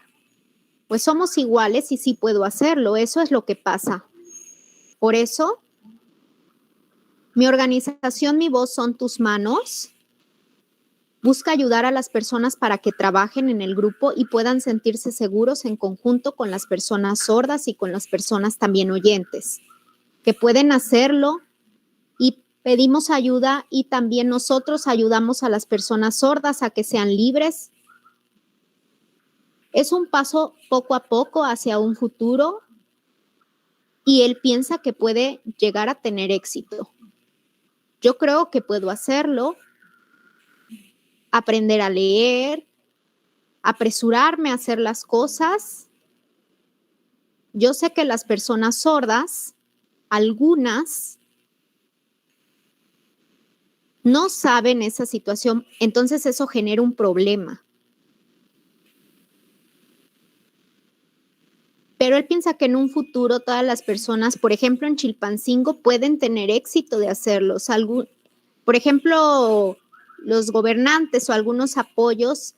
pues somos iguales y sí puedo hacerlo. Eso es lo que pasa. Por eso, mi organización, Mi Voz Son Tus Manos, busca ayudar a las personas para que trabajen en el grupo y puedan sentirse seguros en conjunto con las personas sordas y con las personas también oyentes, que pueden hacerlo y pedimos ayuda y también nosotros ayudamos a las personas sordas a que sean libres. Es un paso poco a poco hacia un futuro y él piensa que puede llegar a tener éxito. Yo creo que puedo hacerlo. Aprender a leer, apresurarme a hacer las cosas. Yo sé que las personas sordas, algunas, no saben esa situación, entonces eso genera un problema. Pero él piensa que en un futuro todas las personas, por ejemplo en Chilpancingo, pueden tener éxito de hacerlos. Por ejemplo, los gobernantes o algunos apoyos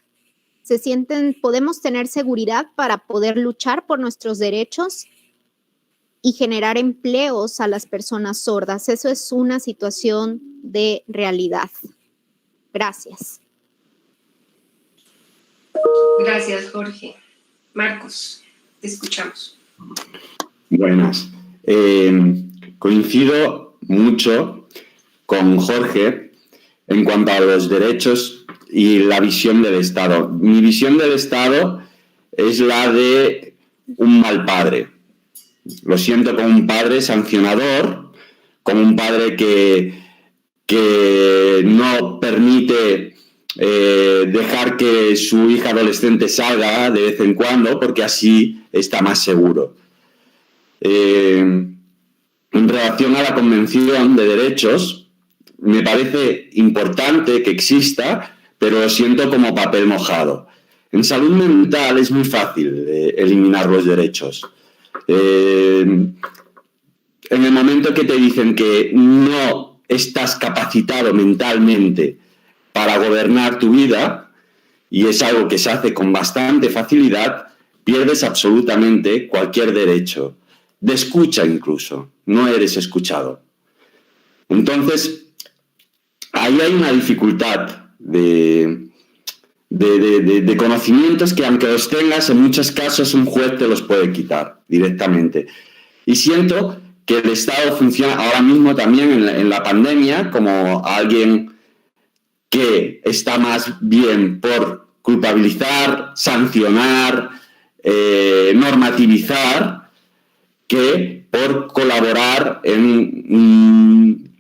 se sienten, podemos tener seguridad para poder luchar por nuestros derechos y generar empleos a las personas sordas. Eso es una situación de realidad. Gracias. Gracias, Jorge. Marcos, te escuchamos. Buenas. Coincido mucho con Jorge en cuanto a los derechos y la visión del Estado. Mi visión del Estado es la de un mal padre. Lo siento como un padre sancionador, como un padre que no permite dejar que su hija adolescente salga de vez en cuando porque así está más seguro. En relación a la Convención de Derechos, me parece importante que exista, pero lo siento como papel mojado. En salud mental es muy fácil eliminar los derechos. En el momento que te dicen que no estás capacitado mentalmente para gobernar tu vida, y es algo que se hace con bastante facilidad, pierdes absolutamente cualquier derecho. De escucha incluso, no eres escuchado. Entonces, ahí hay una dificultad de conocimientos que aunque los tengas, en muchos casos un juez te los puede quitar directamente. Y siento que el Estado funciona ahora mismo también en la pandemia como alguien que está más bien por culpabilizar, sancionar, normativizar, que por colaborar en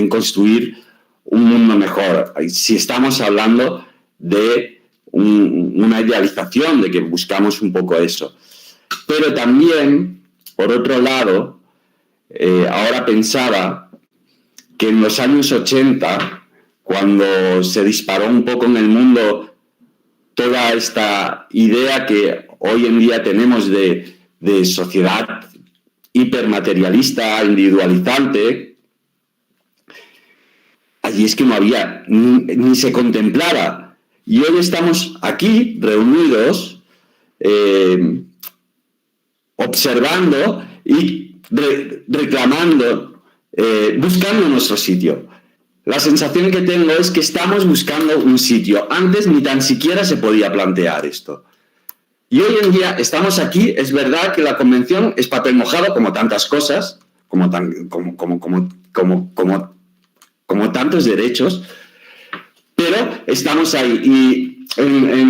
construir un mundo mejor. Si estamos hablando de una idealización, de que buscamos un poco eso. Pero también, por otro lado, ahora pensaba que en los años 80, cuando se disparó un poco en el mundo toda esta idea que hoy en día tenemos de sociedad hipermaterialista, individualizante, allí es que no había, ni se contemplaba. Y hoy estamos aquí reunidos, observando y reclamando, buscando nuestro sitio. La sensación que tengo es que estamos buscando un sitio. Antes ni tan siquiera se podía plantear esto. Y hoy en día estamos aquí. Es verdad que la convención es papel mojado, como tantas cosas, como tantos derechos, pero estamos ahí. Y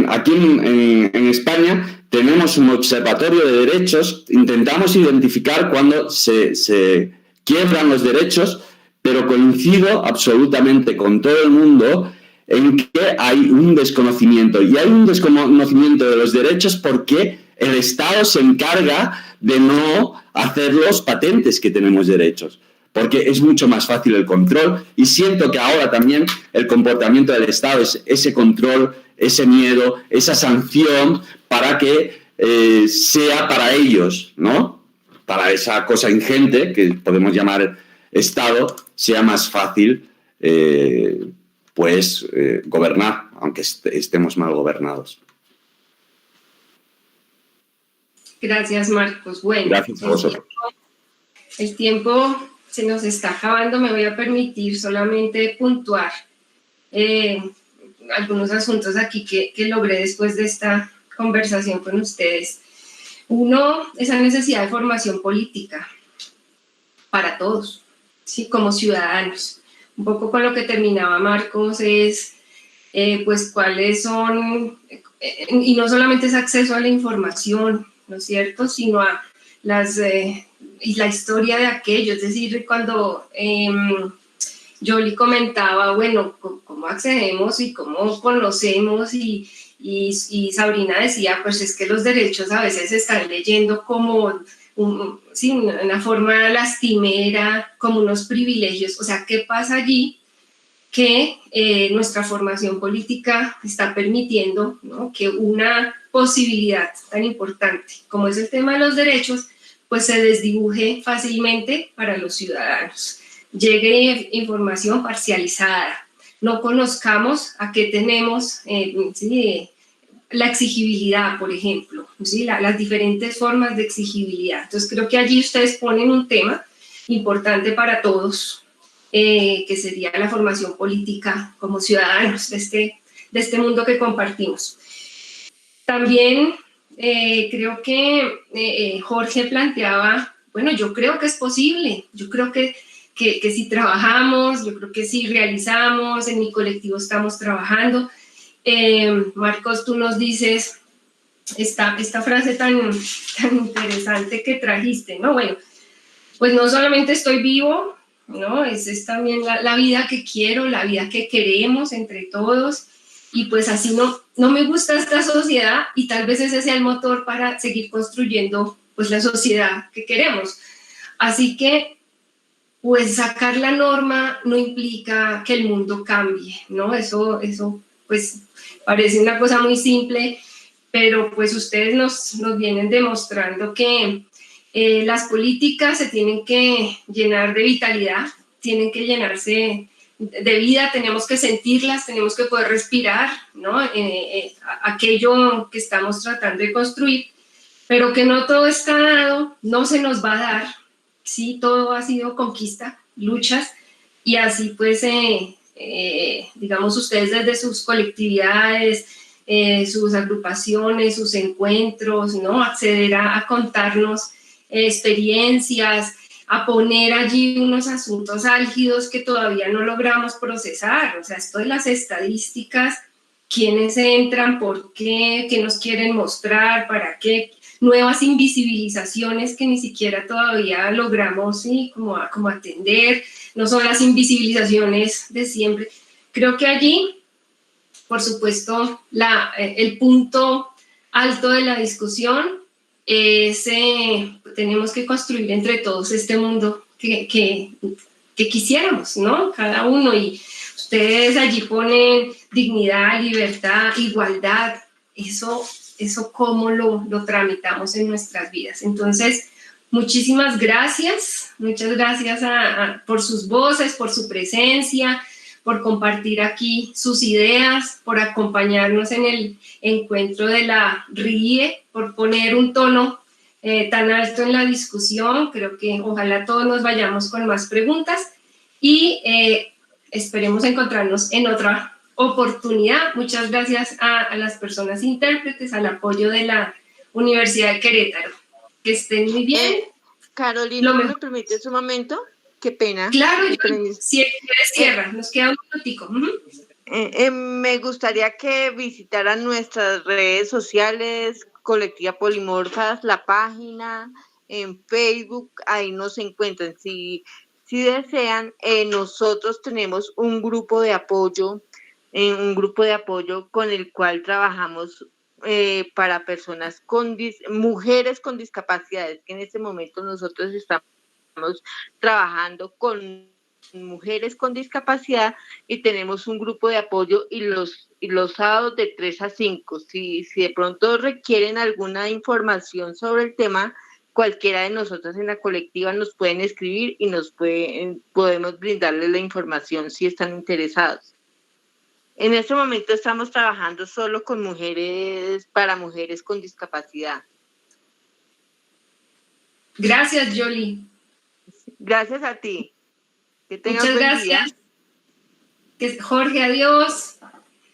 aquí en España tenemos un observatorio de derechos. Intentamos identificar cuando se quiebran los derechos, pero coincido absolutamente con todo el mundo en que hay un desconocimiento. Y hay un desconocimiento de los derechos porque el Estado se encarga de no hacer los patentes que tenemos derechos, porque es mucho más fácil el control, y siento que ahora también el comportamiento del Estado es ese control, ese miedo, esa sanción para que sea para ellos, ¿no? Para esa cosa ingente que podemos llamar Estado, sea más fácil gobernar, aunque estemos mal gobernados. Gracias, Marcos. Bueno, gracias a vosotros. El tiempo se nos está acabando. Me voy a permitir solamente puntuar algunos asuntos aquí que logré después de esta conversación con ustedes. Uno, esa necesidad de formación política para todos, ¿sí? Como ciudadanos. Un poco con lo que terminaba Marcos es, pues, cuáles son, y no solamente es acceso a la información, ¿no es cierto?, sino a y la historia de aquello. Es decir, cuando Yoli comentaba, bueno, cómo accedemos y cómo conocemos, y Sabrina decía, pues es que los derechos a veces se están leyendo como una forma lastimera, como unos privilegios. O sea, ¿qué pasa allí? Que nuestra formación política está permitiendo, ¿no?, que una posibilidad tan importante como es el tema de los derechos, pues se desdibuje fácilmente para los ciudadanos. Llegue información parcializada, no conozcamos a qué tenemos, la exigibilidad, por ejemplo, ¿sí? Las diferentes formas de exigibilidad. Entonces creo que allí ustedes ponen un tema importante para todos, que sería la formación política como ciudadanos de este mundo que compartimos. También creo que Jorge planteaba, bueno, yo creo que es posible, yo creo que si trabajamos, yo creo que si realizamos, en mi colectivo estamos trabajando. Marcos, tú nos dices esta frase tan interesante que trajiste, ¿no? Bueno, pues no solamente estoy vivo, ¿no? Es también la vida que quiero, la vida que queremos entre todos, y pues así no me gusta esta sociedad, y tal vez ese sea el motor para seguir construyendo pues la sociedad que queremos. Así que pues sacar la norma no implica que el mundo cambie, ¿no? Eso pues parece una cosa muy simple, pero pues ustedes nos vienen demostrando que las políticas se tienen que llenar de vitalidad, tienen que llenarse de vida, tenemos que sentirlas, tenemos que poder respirar, ¿no? Aquello que estamos tratando de construir, pero que no todo está dado, no se nos va a dar, sí, todo ha sido conquista, luchas, y así pues, digamos, ustedes desde sus colectividades, sus agrupaciones, sus encuentros, ¿no? Acceder a contarnos experiencias, a poner allí unos asuntos álgidos que todavía no logramos procesar. O sea, esto de las estadísticas, quiénes entran, por qué nos quieren mostrar, para qué, nuevas invisibilizaciones que ni siquiera todavía logramos, ¿sí?, como atender, no son las invisibilizaciones de siempre. Creo que allí, por supuesto, el punto alto de la discusión es tenemos que construir entre todos este mundo que quisiéramos, ¿no? Cada uno, y ustedes allí ponen dignidad, libertad, igualdad, eso cómo lo tramitamos en nuestras vidas. Entonces, muchísimas gracias, muchas gracias por sus voces, por su presencia, por compartir aquí sus ideas, por acompañarnos en el encuentro de la RIE, por poner un tono tan alto en la discusión. Creo que ojalá todos nos vayamos con más preguntas, y esperemos encontrarnos en otra oportunidad. Muchas gracias a las personas intérpretes, al apoyo de la Universidad de Querétaro. Que estén muy bien. Carolina, ¿me permites un momento? Qué pena. Claro, si cierra, nos queda un minutico. Me gustaría que visitaran nuestras redes sociales, Colectiva Polimorfas, la página en Facebook, ahí nos encuentran. Si desean, nosotros tenemos un grupo de apoyo un grupo de apoyo con el cual trabajamos para personas mujeres con discapacidades, que en este momento nosotros estamos trabajando con mujeres con discapacidad y tenemos un grupo de apoyo y los sábados de 3 a 5. Si de pronto requieren alguna información sobre el tema, cualquiera de nosotros en la colectiva nos pueden escribir y podemos brindarles la información si están interesados. En este momento estamos trabajando solo con mujeres, para mujeres con discapacidad. Gracias, Yoli. Gracias a ti. Que tengas Muchas buen gracias. día. Jorge, adiós.